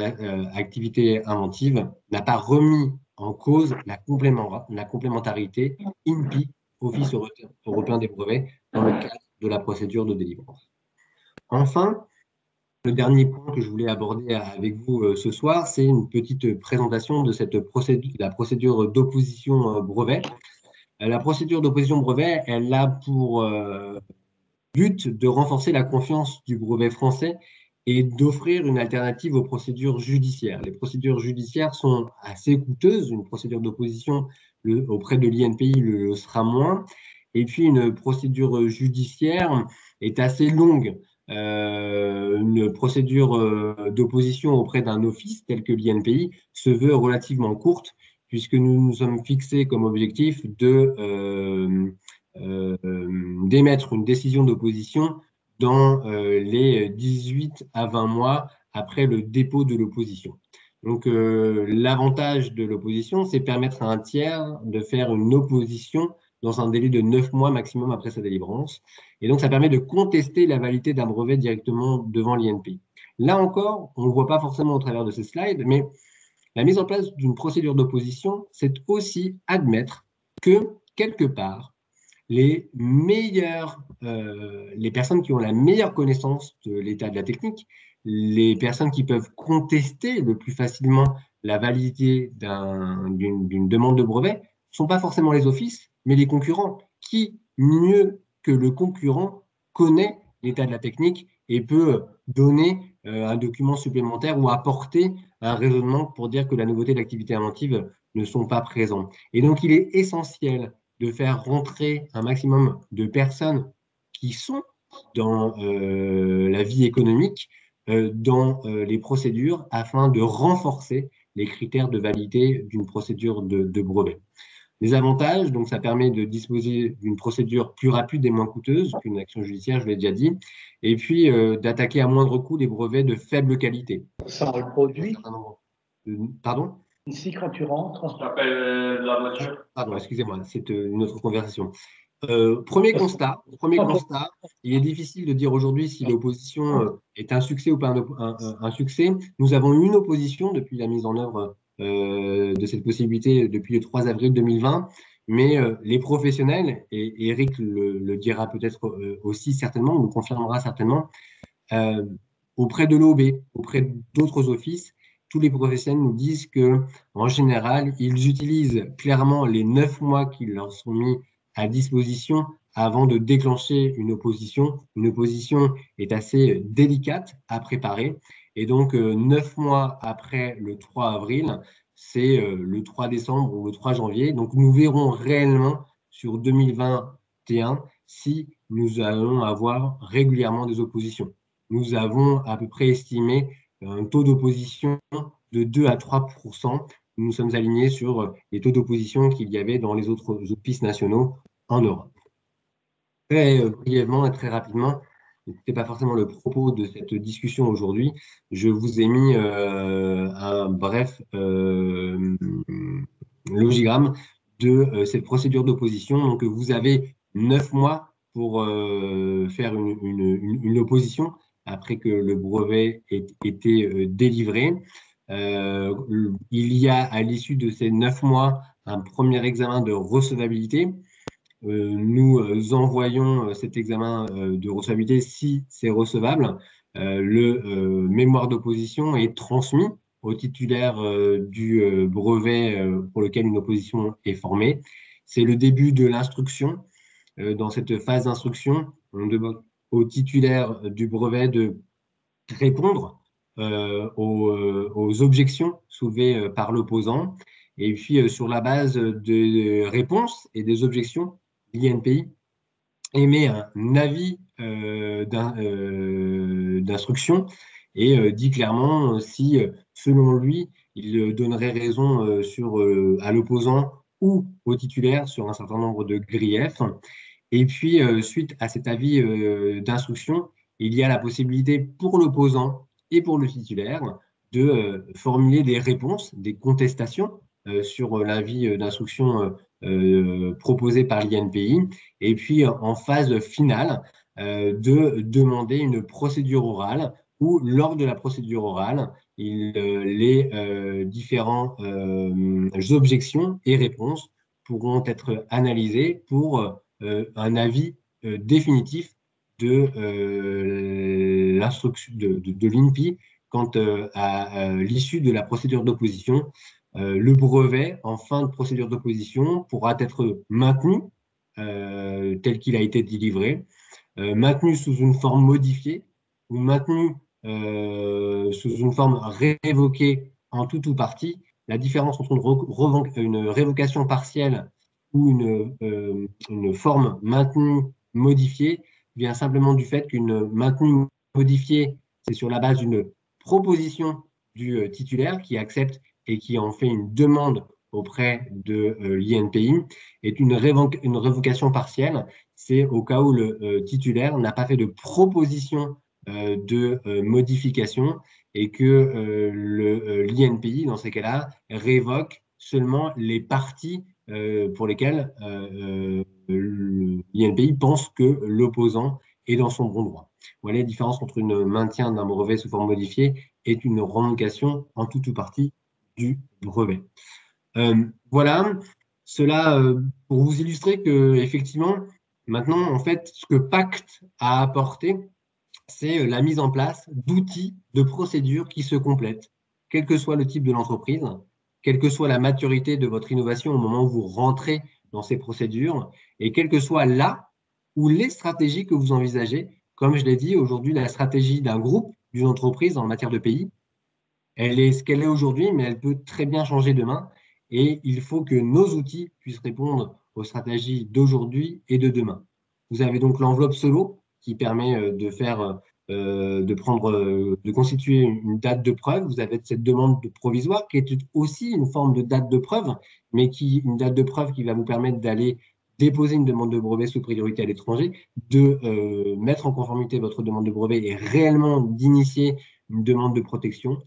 [SPEAKER 4] activité inventive n'a pas remis en cause la complémentarité INPI, Office européen des brevets, dans le cadre de la procédure de délivrance. Enfin, le dernier point que je voulais aborder avec vous ce soir, c'est une petite présentation de la procédure d'opposition brevet. La procédure d'opposition brevet, elle a pour but de renforcer la confiance du brevet français et d'offrir une alternative aux procédures judiciaires. Les procédures judiciaires sont assez coûteuses. Une procédure d'opposition auprès de l'INPI le sera moins. Et puis, une procédure judiciaire est assez longue. Une procédure d'opposition auprès d'un office tel que l'INPI se veut relativement courte, puisque nous nous sommes fixés comme objectif d'émettre une décision d'opposition dans les 18 à 20 mois après le dépôt de l'opposition. Donc, l'avantage de l'opposition, c'est permettre à un tiers de faire une opposition dans un délai de 9 mois maximum après sa délivrance. Et donc, ça permet de contester la validité d'un brevet directement devant l'INPI. Là encore, on ne le voit pas forcément au travers de ces slides, mais la mise en place d'une procédure d'opposition, c'est aussi admettre que, quelque part, les personnes qui ont la meilleure connaissance de l'état de la technique, les personnes qui peuvent contester le plus facilement la validité d'une demande de brevet, ne sont pas forcément les offices, mais les concurrents. Qui, mieux que le concurrent, connaît l'état de la technique et peut donner un document supplémentaire ou apporter un raisonnement pour dire que la nouveauté de l'activité inventive ne sont pas présents. Et donc, il est essentiel de faire rentrer un maximum de personnes qui sont dans la vie économique, dans les procédures, afin de renforcer les critères de validité d'une procédure de brevet. Les avantages, donc ça permet de disposer d'une procédure plus rapide et moins coûteuse qu'une action judiciaire, je l'ai déjà dit, et puis d'attaquer à moindre coût des brevets de faible qualité.
[SPEAKER 5] Ça reproduit.
[SPEAKER 4] Pardon ?
[SPEAKER 5] Ici, quand tu rentres.
[SPEAKER 2] J'appelle la voiture.
[SPEAKER 4] Pardon, excusez-moi, c'est une autre conversation. Premier constat, il est difficile de dire aujourd'hui si l'opposition est un succès ou pas un succès. Nous avons eu une opposition depuis la mise en œuvre de cette possibilité depuis le 3 avril 2020, mais les professionnels, et Eric le dira peut-être aussi certainement, ou le confirmera certainement, auprès de l'OB, auprès d'autres offices, tous les professionnels nous disent que, en général, ils utilisent clairement les 9 mois qui leur sont mis à disposition avant de déclencher une opposition. Une opposition est assez délicate à préparer. Et donc, 9 mois après le 3 avril, c'est le 3 décembre ou le 3 janvier. Donc, nous verrons réellement sur 2021 si nous allons avoir régulièrement des oppositions. Nous avons à peu près estimé un taux d'opposition de 2 à 3%. Nous sommes alignés sur les taux d'opposition qu'il y avait dans les autres offices nationaux en Europe. Très brièvement et très rapidement, ce n'était pas forcément le propos de cette discussion aujourd'hui, je vous ai mis un bref logigramme de cette procédure d'opposition. Donc, vous avez 9 mois pour faire une opposition après que le brevet ait été délivré. Il y a à l'issue de ces 9 mois un premier examen de recevabilité. Nous envoyons cet examen de recevabilité si c'est recevable. Le mémoire d'opposition est transmis au titulaire du brevet pour lequel une opposition est formée. C'est le début de l'instruction. Dans cette phase d'instruction, on demande au titulaire du brevet de répondre aux objections soulevées par l'opposant. Et puis, sur la base des réponses et des objections, l'INPI émet un avis d'instruction et dit clairement si, selon lui, il donnerait raison à l'opposant ou au titulaire sur un certain nombre de griefs. Et puis, suite à cet avis d'instruction, il y a la possibilité pour l'opposant et pour le titulaire de formuler des réponses, des contestations sur l'avis d'instruction proposé par l'INPI. Et puis, en phase finale, de demander une procédure orale où, lors de la procédure orale, les différentes objections et réponses pourront être analysées pour un avis définitif de l'INPI quant à l'issue de la procédure d'opposition le brevet en fin de procédure d'opposition pourra être maintenu tel qu'il a été délivré, maintenu sous une forme modifiée ou maintenu sous une forme révoquée en tout ou partie. La différence entre une révocation partielle ou une forme maintenue modifiée vient simplement du fait qu'une maintenue modifiée, c'est sur la base d'une proposition du titulaire qui accepte et qui en fait une demande auprès de l'INPI, et une révocation partielle, c'est au cas où le titulaire n'a pas fait de proposition de modification et que l'INPI, dans ces cas-là, révoque seulement les parties pour lesquelles l'INPI pense que l'opposant est dans son bon droit. Voilà la différence entre un maintien d'un brevet sous forme modifiée et une revendication en tout ou partie du brevet. Voilà, cela pour vous illustrer que effectivement, maintenant, en fait, ce que Pacte a apporté, c'est la mise en place d'outils, de procédures qui se complètent, quel que soit le type de l'entreprise, quelle que soit la maturité de votre innovation au moment où vous rentrez dans ces procédures, et quelle que soit là ou les stratégies que vous envisagez. Comme je l'ai dit, aujourd'hui, la stratégie d'un groupe, d'une entreprise en matière de pays, elle est ce qu'elle est aujourd'hui, mais elle peut très bien changer demain. Et il faut que nos outils puissent répondre aux stratégies d'aujourd'hui et de demain. Vous avez donc l'enveloppe solo qui permet de constituer une date de preuve. Vous avez cette demande de provisoire qui est aussi une forme de date de preuve, mais une date de preuve qui va vous permettre d'aller déposer une demande de brevet sous priorité à l'étranger, de mettre en conformité votre demande de brevet et réellement d'initier une demande de protection.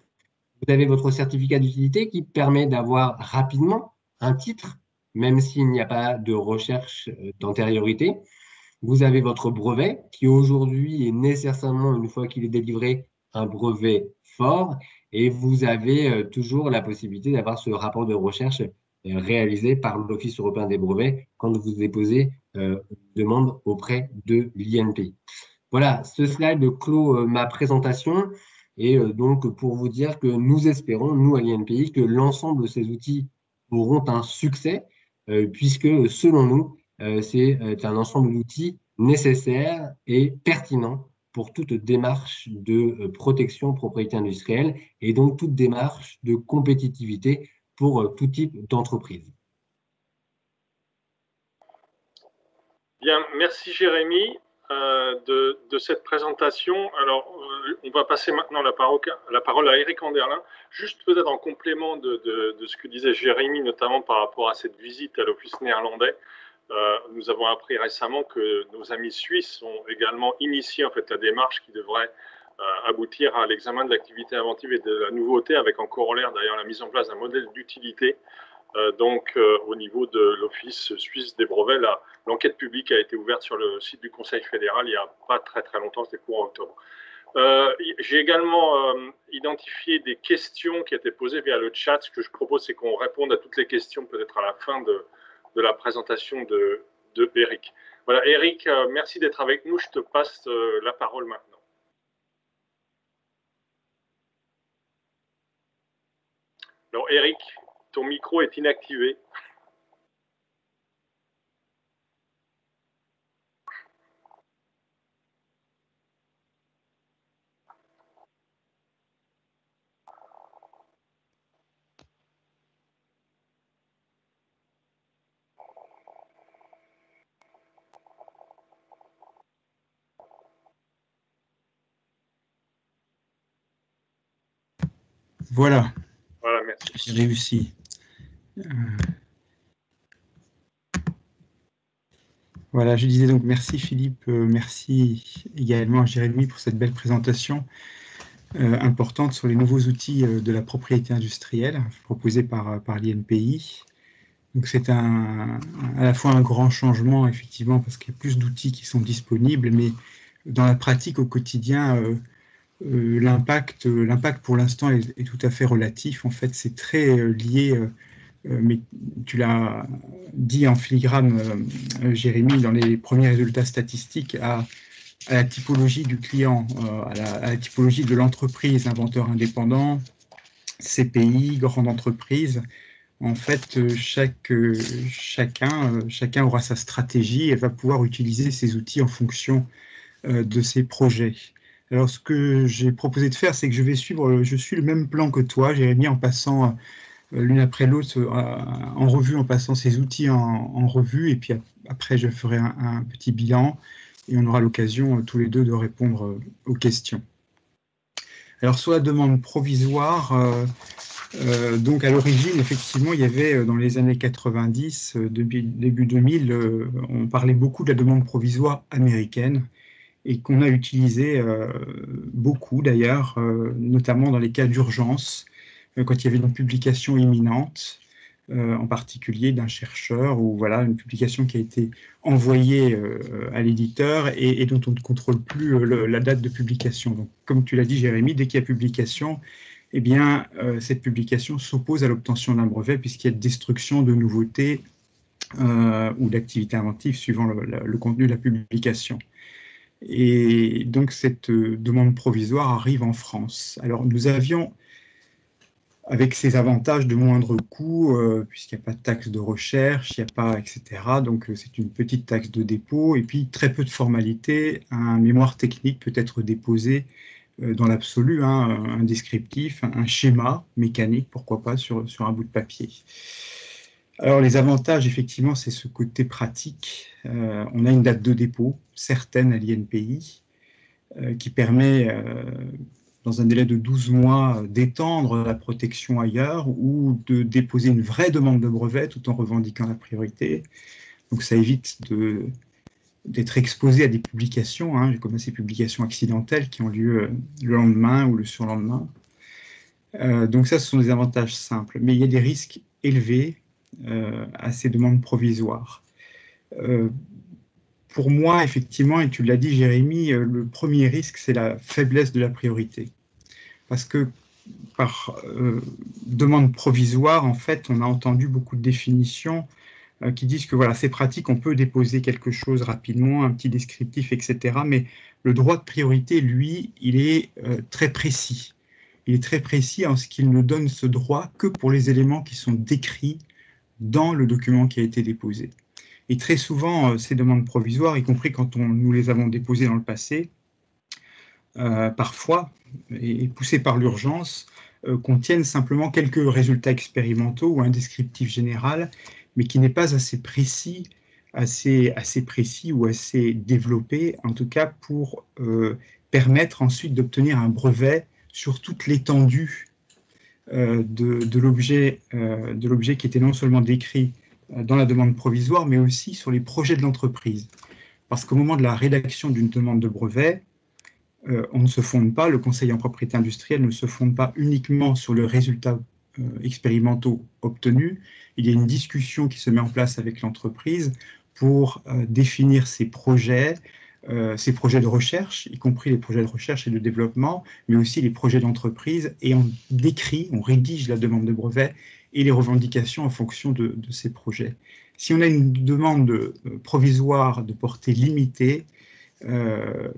[SPEAKER 4] Vous avez votre certificat d'utilité qui permet d'avoir rapidement un titre, même s'il n'y a pas de recherche d'antériorité. Vous avez votre brevet qui aujourd'hui est nécessairement, une fois qu'il est délivré, un brevet fort. Et vous avez toujours la possibilité d'avoir ce rapport de recherche réalisé par l'Office européen des brevets quand vous déposez une demande auprès de l'INPI. Voilà, ce slide clôt ma présentation. Et donc, pour vous dire que nous espérons, nous à l'INPI, que l'ensemble de ces outils auront un succès, puisque selon nous, c'est un ensemble d'outils nécessaires et pertinents pour toute démarche de protection propriété industrielle et donc toute démarche de compétitivité pour tout type d'entreprise.
[SPEAKER 2] Bien, merci Jérémy de cette présentation. Alors, on va passer maintenant la parole à Eric Anderlin, juste peut-être en complément de ce que disait Jérémy, notamment par rapport à cette visite à l'Office néerlandais. Nous avons appris récemment que nos amis suisses ont également initié en fait la démarche qui devrait aboutir à l'examen de l'activité inventive et de la nouveauté, avec en corollaire d'ailleurs la mise en place d'un modèle d'utilité. Au niveau de l'Office suisse des brevets, l'enquête publique a été ouverte sur le site du Conseil fédéral il n'y a pas très longtemps, c'était courant octobre. J'ai également identifié des questions qui étaient posées via le chat. Ce que je propose, c'est qu'on réponde à toutes les questions peut-être à la fin de la présentation de Eric. Voilà, Eric, merci d'être avec nous. Je te passe la parole maintenant. Alors, Eric, ton micro est inactivé.
[SPEAKER 6] Voilà.
[SPEAKER 2] Voilà, merci.
[SPEAKER 6] J'ai réussi. Voilà, je disais donc merci Philippe, merci également à Jérémy pour cette belle présentation importante sur les nouveaux outils de la propriété industrielle proposés par l'INPI. Donc c'est à la fois un grand changement effectivement parce qu'il y a plus d'outils qui sont disponibles, mais dans la pratique au quotidien, l'impact pour l'instant est tout à fait relatif. En fait, c'est très lié, mais tu l'as dit en filigrane, Jérémy, dans les premiers résultats statistiques, à la typologie du client, à la typologie de l'entreprise, inventeur indépendant, CPI, grandes entreprises. En fait, chacun aura sa stratégie et va pouvoir utiliser ces outils en fonction de ses projets. Alors, ce que j'ai proposé de faire, c'est que je suis le même plan que toi, Jérémy, en passant l'une après l'autre en revue, en passant ces outils en revue, et puis après, je ferai un petit bilan, et on aura l'occasion tous les deux de répondre aux questions. Alors, sur la demande provisoire, donc à l'origine, effectivement, il y avait dans les années 90, début 2000, on parlait beaucoup de la demande provisoire américaine et qu'on a utilisé beaucoup d'ailleurs, notamment dans les cas d'urgence, quand il y avait une publication imminente, en particulier d'un chercheur, ou voilà, une publication qui a été envoyée à l'éditeur et dont on ne contrôle plus la date de publication. Donc, comme tu l'as dit, Jérémy, dès qu'il y a publication, eh bien, cette publication s'oppose à l'obtention d'un brevet puisqu'il y a destruction de nouveautés ou d'activités inventives suivant le contenu de la publication. Et donc, cette demande provisoire arrive en France. Alors, nous avions, avec ces avantages de moindre coût, puisqu'il n'y a pas de taxe de recherche, il n'y a pas, etc. Donc, c'est une petite taxe de dépôt et puis très peu de formalités. Un mémoire technique peut être déposé dans l'absolu, hein, un descriptif, un schéma mécanique, pourquoi pas, sur un bout de papier. Alors, les avantages, effectivement, c'est ce côté pratique. On a une date de dépôt certaine à l'INPI qui permet, dans un délai de 12 mois, d'étendre la protection ailleurs ou de déposer une vraie demande de brevet tout en revendiquant la priorité. Donc, ça évite d'être exposé à des publications, hein, comme ces publications accidentelles qui ont lieu le lendemain ou le surlendemain. Donc ça, ce sont des avantages simples. Mais il y a des risques élevés à ces demandes provisoires. Pour moi, effectivement, et tu l'as dit, Jérémy, le premier risque, c'est la faiblesse de la priorité. Parce que par demande provisoire, en fait, on a entendu beaucoup de définitions qui disent que voilà, c'est pratique, on peut déposer quelque chose rapidement, un petit descriptif, etc. Mais le droit de priorité, lui, il est très précis. Il est très précis en ce qu'il ne donne ce droit que pour les éléments qui sont décrits dans le document qui a été déposé. Et très souvent, ces demandes provisoires, y compris quand nous les avons déposées dans le passé, parfois, et poussées par l'urgence, contiennent simplement quelques résultats expérimentaux ou un descriptif général, mais qui n'est pas assez précis, assez précis ou assez développé, en tout cas pour permettre ensuite d'obtenir un brevet sur toute l'étendue de l'objet qui était non seulement décrit dans la demande provisoire, mais aussi sur les projets de l'entreprise. Parce qu'au moment de la rédaction d'une demande de brevet, on ne se fonde pas, le conseil en propriété industrielle ne se fonde pas uniquement sur le résultat expérimentaux obtenus. Il y a une discussion qui se met en place avec l'entreprise pour définir ses projets de recherche, y compris les projets de recherche et de développement, mais aussi les projets d'entreprise, et on rédige la demande de brevet et les revendications en fonction de ces projets. Si on a une demande provisoire de portée limitée,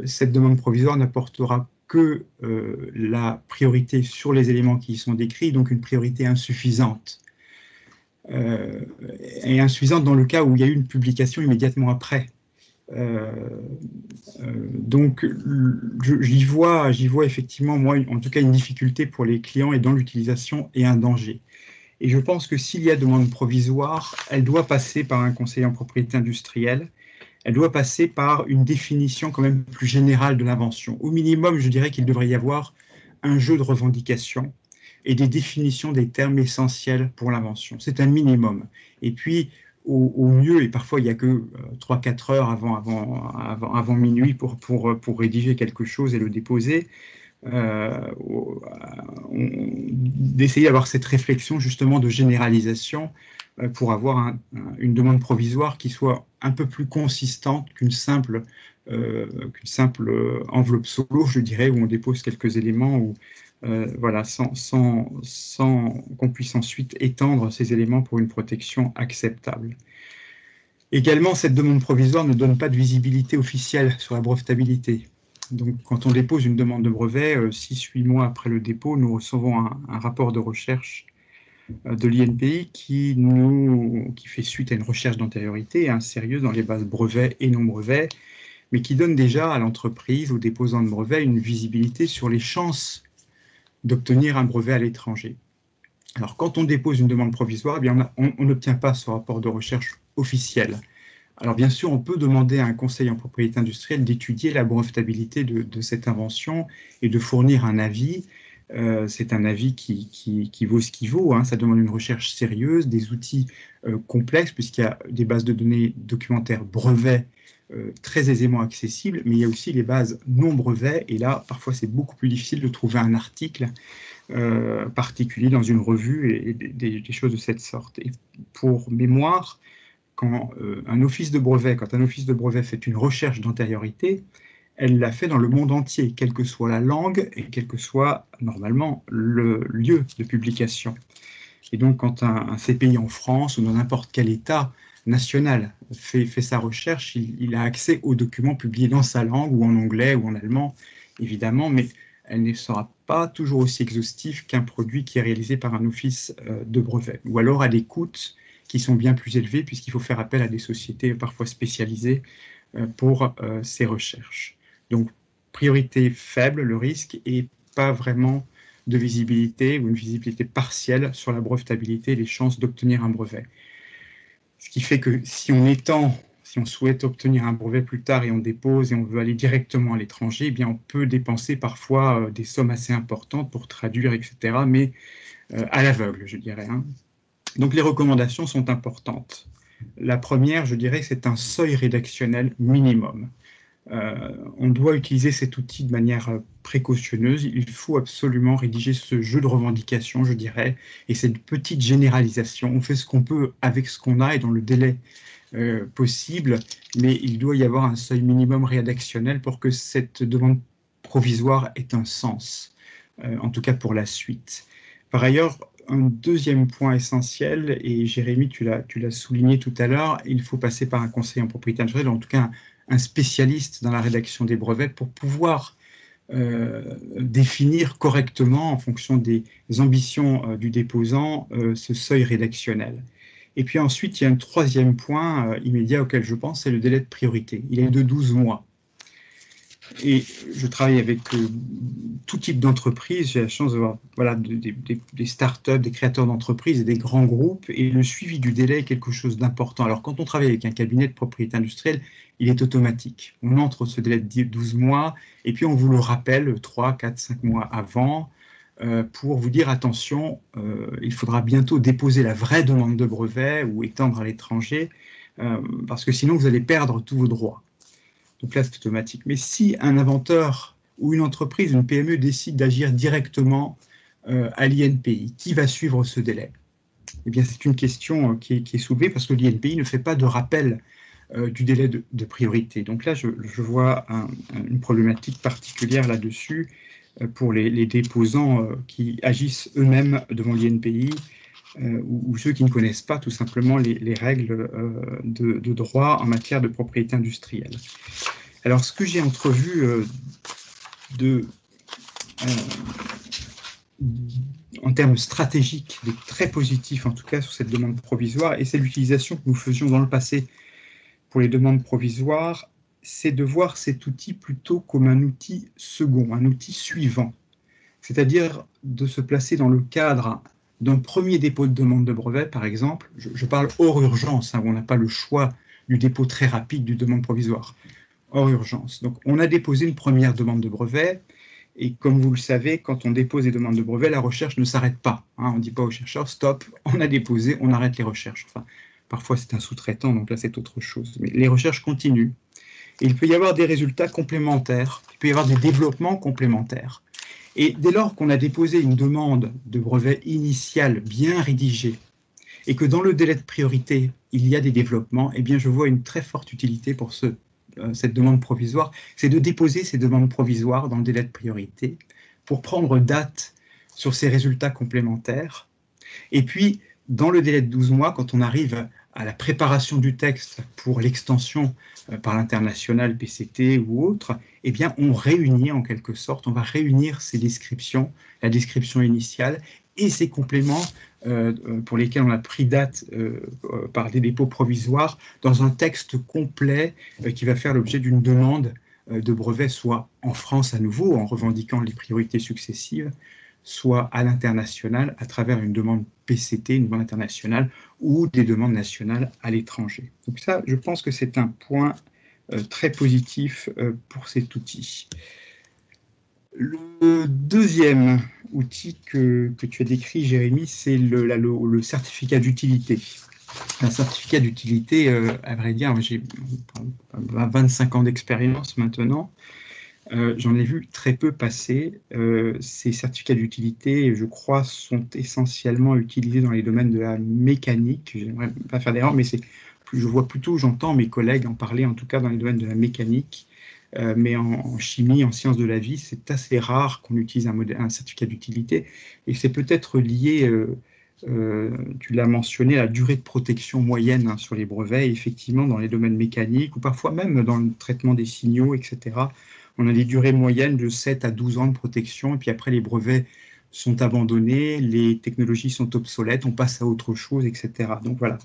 [SPEAKER 6] cette demande provisoire n'apportera que la priorité sur les éléments qui y sont décrits, donc une priorité insuffisante. Et insuffisante dans le cas où il y a eu une publication immédiatement après. Donc, j'y vois effectivement, moi, en tout cas, une difficulté pour les clients et dans l'utilisation et un danger. Et je pense que s'il y a demande provisoire, elle doit passer par un conseiller en propriété industrielle, elle doit passer par une définition quand même plus générale de l'invention. Au minimum, je dirais qu'il devrait y avoir un jeu de revendications et des définitions des termes essentiels pour l'invention. C'est un minimum. Et puis, au mieux, et parfois il n'y a que 3-4 heures avant minuit pour rédiger quelque chose et le déposer, d'essayer d'avoir cette réflexion justement de généralisation pour avoir une demande provisoire qui soit un peu plus consistante qu'une simple enveloppe solo, je dirais, où on dépose quelques éléments, où, voilà, sans qu'on puisse ensuite étendre ces éléments pour une protection acceptable. Également, cette demande provisoire ne donne pas de visibilité officielle sur la brevetabilité. Donc, quand on dépose une demande de brevet, 6-8 mois après le dépôt, nous recevons un rapport de recherche de l'INPI qui fait suite à une recherche d'antériorité sérieuse dans les bases brevets et non brevets, mais qui donne déjà à l'entreprise, aux déposants de brevets, une visibilité sur les chances d'obtenir un brevet à l'étranger. Alors, quand on dépose une demande provisoire, eh bien, on n'obtient pas ce rapport de recherche officiel. Alors, bien sûr, on peut demander à un conseil en propriété industrielle d'étudier la brevetabilité de cette invention et de fournir un avis. C'est un avis qui vaut ce qu'il vaut. Ça demande une recherche sérieuse, des outils complexes, puisqu'il y a des bases de données documentaires brevets très aisément accessibles, mais il y a aussi les bases non brevets, et là, parfois, c'est beaucoup plus difficile de trouver un article particulier dans une revue et des choses de cette sorte. Et pour mémoire, quand un office de brevet fait une recherche d'antériorité, elle l'a fait dans le monde entier, quelle que soit la langue et quel que soit, normalement, le lieu de publication. Et donc, quand un CPI en France ou dans n'importe quel État national fait sa recherche, il a accès aux documents publiés dans sa langue, ou en anglais, ou en allemand, évidemment, mais elle ne sera pas toujours aussi exhaustive qu'un produit qui est réalisé par un office de brevet, ou alors à des coûts qui sont bien plus élevés, puisqu'il faut faire appel à des sociétés parfois spécialisées pour ces recherches. Donc, priorité faible, le risque, et pas vraiment de visibilité ou une visibilité partielle sur la brevetabilité et les chances d'obtenir un brevet. Ce qui fait que si on souhaite obtenir un brevet plus tard et on dépose et on veut aller directement à l'étranger, eh bien on peut dépenser parfois des sommes assez importantes pour traduire, etc., mais à l'aveugle, je dirais. Donc les recommandations sont importantes. La première, je dirais, c'est un seuil rédactionnel minimum. On doit utiliser cet outil de manière précautionneuse. Il faut absolument rédiger ce jeu de revendications, je dirais, et cette petite généralisation. On fait ce qu'on peut avec ce qu'on a et dans le délai possible, mais il doit y avoir un seuil minimum rédactionnel pour que cette demande provisoire ait un sens, en tout cas pour la suite. Par ailleurs, un deuxième point essentiel, et Jérémy, tu l'as souligné tout à l'heure, il faut passer par un conseil en propriété industrielle, en tout cas un spécialiste dans la rédaction des brevets pour pouvoir définir correctement, en fonction des ambitions du déposant, ce seuil rédactionnel. Et puis ensuite, il y a un troisième point immédiat auquel je pense, c'est le délai de priorité. Il est de 12 mois. Et je travaille avec tout type d'entreprise. J'ai la chance de voir des startups, des créateurs d'entreprises et des grands groupes. Et le suivi du délai est quelque chose d'important. Alors, quand on travaille avec un cabinet de propriété industrielle, il est automatique. On entre ce délai de 12 mois et puis on vous le rappelle 3, 4, 5 mois avant pour vous dire attention, il faudra bientôt déposer la vraie demande de brevet ou étendre à l'étranger parce que sinon vous allez perdre tous vos droits. Donc là, c'est automatique. Mais si un inventeur ou une entreprise, une PME décide d'agir directement à l'INPI, qui va suivre ce délai? Eh bien, c'est une question qui est soulevée parce que l'INPI ne fait pas de rappel du délai de priorité. Donc là, je vois une problématique particulière là-dessus pour les déposants qui agissent eux-mêmes devant l'INPI ou ceux qui ne connaissent pas tout simplement les règles de droit en matière de propriété industrielle. Alors, ce que j'ai entrevu en termes stratégiques, de très positif en tout cas sur cette demande provisoire, et c'est l'utilisation que nous faisions dans le passé pour les demandes provisoires, c'est de voir cet outil plutôt comme un outil second, un outil suivant, c'est-à-dire de se placer dans le cadre d'un premier dépôt de demande de brevet, par exemple. Je parle hors urgence, où on n'a pas le choix du dépôt très rapide du demande provisoire, hors urgence. Donc, on a déposé une première demande de brevet, et comme vous le savez, quand on dépose des demandes de brevet, la recherche ne s'arrête pas. On ne dit pas aux chercheurs, stop, on a déposé, on arrête les recherches. Enfin, parfois, c'est un sous-traitant, donc là, c'est autre chose. Mais les recherches continuent. Et il peut y avoir des résultats complémentaires, il peut y avoir des développements complémentaires. Et dès lors qu'on a déposé une demande de brevet initiale bien rédigée, et que dans le délai de priorité, il y a des développements, eh bien, je vois une très forte utilité pour cette demande provisoire, c'est de déposer ces demandes provisoires dans le délai de priorité pour prendre date sur ces résultats complémentaires. Et puis, dans le délai de 12 mois, quand on arrive à la préparation du texte pour l'extension par l'international PCT ou autre, eh bien, on réunit en quelque sorte, on va réunir ces descriptions, la description initiale et ces compléments pour lesquels on a pris date par des dépôts provisoires dans un texte complet qui va faire l'objet d'une demande de brevet, soit en France à nouveau, en revendiquant les priorités successives, soit à l'international à travers une demande PCT, une demande internationale, ou des demandes nationales à l'étranger. Donc ça, je pense que c'est un point très positif pour cet outil. Le deuxième outil que tu as décrit, Jérémy, c'est le certificat d'utilité. Un certificat d'utilité, à vrai dire, j'ai 25 ans d'expérience maintenant. J'en ai vu très peu passer. Ces certificats d'utilité, je crois, sont essentiellement utilisés dans les domaines de la mécanique. Je n'aimerais pas faire d'erreur, mais je vois plutôt, j'entends mes collègues en parler, en tout cas dans les domaines de la mécanique. Mais en chimie, en sciences de la vie, c'est assez rare qu'on utilise un certificat d'utilité. Et c'est peut-être lié, tu l'as mentionné, à la durée de protection moyenne sur les brevets. Et effectivement, dans les domaines mécaniques, ou parfois même dans le traitement des signaux, etc., on a des durées moyennes de 7 à 12 ans de protection, et puis après, les brevets sont abandonnés, les technologies sont obsolètes, on passe à autre chose, etc. Donc voilà,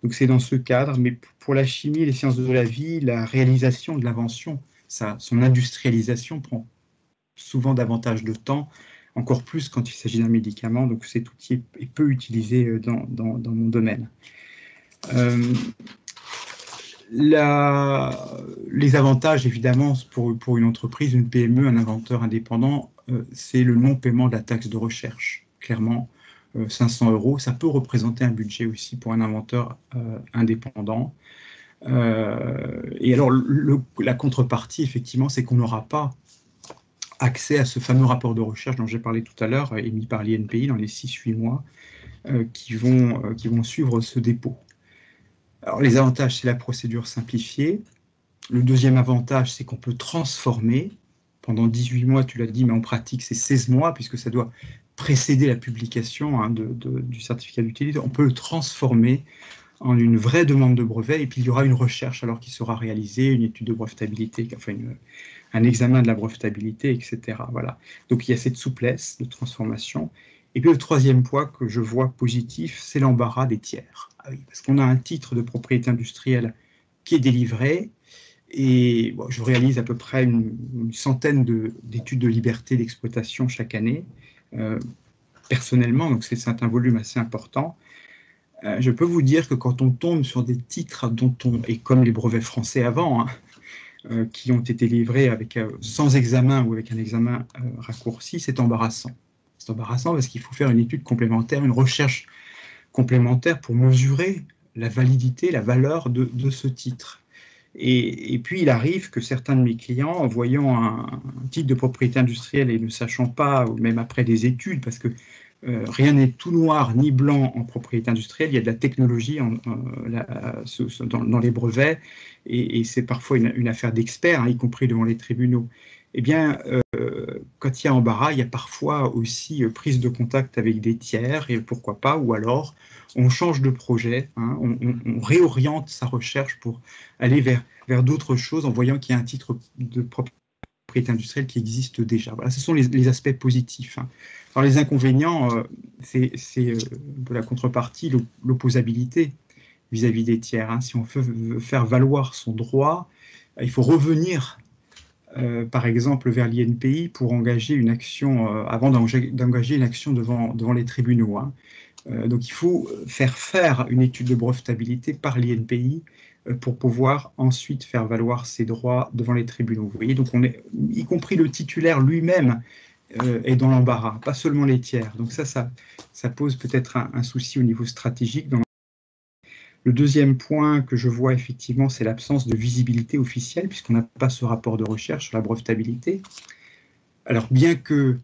[SPEAKER 6] donc c'est dans ce cadre. Mais pour la chimie et les sciences de la vie, la réalisation de l'invention, son industrialisation prend souvent davantage de temps, encore plus quand il s'agit d'un médicament. Donc cet outil est peu utilisé dans mon domaine. Les avantages, évidemment, pour une entreprise, une PME, un inventeur indépendant, c'est le non-paiement de la taxe de recherche. Clairement, 500 €, ça peut représenter un budget aussi pour un inventeur indépendant. Et alors, la contrepartie, effectivement, c'est qu'on n'aura pas accès à ce fameux rapport de recherche dont j'ai parlé tout à l'heure, émis par l'INPI dans les 6-8 mois qui vont suivre ce dépôt. Alors, les avantages, c'est la procédure simplifiée. Le deuxième avantage, c'est qu'on peut transformer. Pendant 18 mois, tu l'as dit, mais en pratique, c'est 16 mois, puisque ça doit précéder la publication du certificat d'utilité. On peut le transformer en une vraie demande de brevet, et puis il y aura une recherche alors qui sera réalisée, une étude de brevetabilité, enfin un examen de la brevetabilité, etc. Voilà. Donc il y a cette souplesse de transformation. Et puis le troisième point que je vois positif, c'est l'embarras des tiers. Ah oui, parce qu'on a un titre de propriété industrielle qui est délivré, et bon, je réalise à peu près une centaine d'études de liberté d'exploitation chaque année, personnellement, donc c'est un volume assez important. Je peux vous dire que quand on tombe sur des titres et comme les brevets français avant, qui ont été livrés sans examen ou avec un examen raccourci, c'est embarrassant. C'est embarrassant parce qu'il faut faire une étude complémentaire, une recherche complémentaire pour mesurer la validité, la valeur de ce titre. Et puis, il arrive que certains de mes clients, en voyant un titre de propriété industrielle et ne sachant pas, ou même après des études, parce que rien n'est tout noir ni blanc en propriété industrielle, il y a de la technologie dans les brevets, et c'est parfois une affaire d'experts, y compris devant les tribunaux. Eh bien, quand il y a embarras, il y a parfois aussi prise de contact avec des tiers, et pourquoi pas, ou alors on change de projet, on réoriente sa recherche pour aller vers d'autres choses en voyant qu'il y a un titre de propriété industrielle qui existe déjà. Voilà, ce sont les aspects positifs. Alors les inconvénients, c'est de la contrepartie, l'opposabilité vis-à-vis des tiers. Si on veut faire valoir son droit, il faut revenir par exemple vers l'INPI pour engager une action, avant d'engager une action devant les tribunaux. Donc il faut faire une étude de brevetabilité par l'INPI pour pouvoir ensuite faire valoir ses droits devant les tribunaux. Vous voyez, donc y compris le titulaire lui-même est dans l'embarras, pas seulement les tiers. Donc ça pose peut-être un souci au niveau stratégique. Le deuxième point que je vois effectivement, c'est l'absence de visibilité officielle, puisqu'on n'a pas ce rapport de recherche sur la brevetabilité. Alors, bien que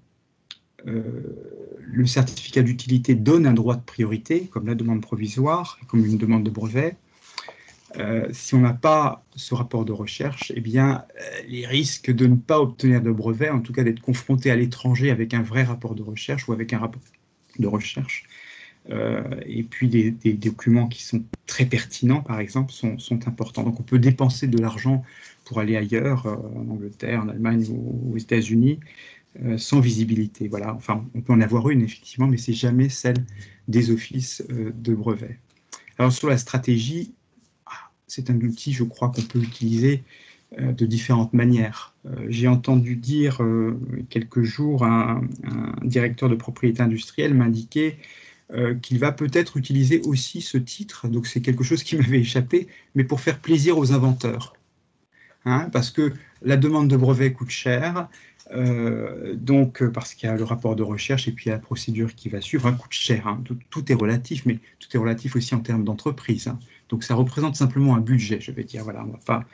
[SPEAKER 6] le certificat d'utilité donne un droit de priorité, comme la demande provisoire, comme une demande de brevet, si on n'a pas ce rapport de recherche, eh bien, les risques de ne pas obtenir de brevet, en tout cas d'être confronté à l'étranger avec un vrai rapport de recherche ou avec un rapport de recherche, et puis des documents qui sont très pertinents, par exemple, sont importants. Donc on peut dépenser de l'argent pour aller ailleurs, en Angleterre, en Allemagne ou aux États-Unis, sans visibilité. Voilà. Enfin, on peut en avoir une, effectivement, mais c'est jamais celle des offices de brevets. Alors sur la stratégie, c'est un outil, je crois, qu'on peut utiliser de différentes manières. J'ai entendu dire quelques jours, un directeur de propriété industrielle m'indiquait qu'il va peut-être utiliser aussi ce titre, donc c'est quelque chose qui m'avait échappé, mais pour faire plaisir aux inventeurs. Hein, parce que la demande de brevet coûte cher, donc parce qu'il y a le rapport de recherche et puis il y a la procédure qui va suivre, coûte cher. Hein, tout est relatif, mais tout est relatif aussi en termes d'entreprise. Hein. Donc ça représente simplement un budget, je vais dire. Voilà, on va pas,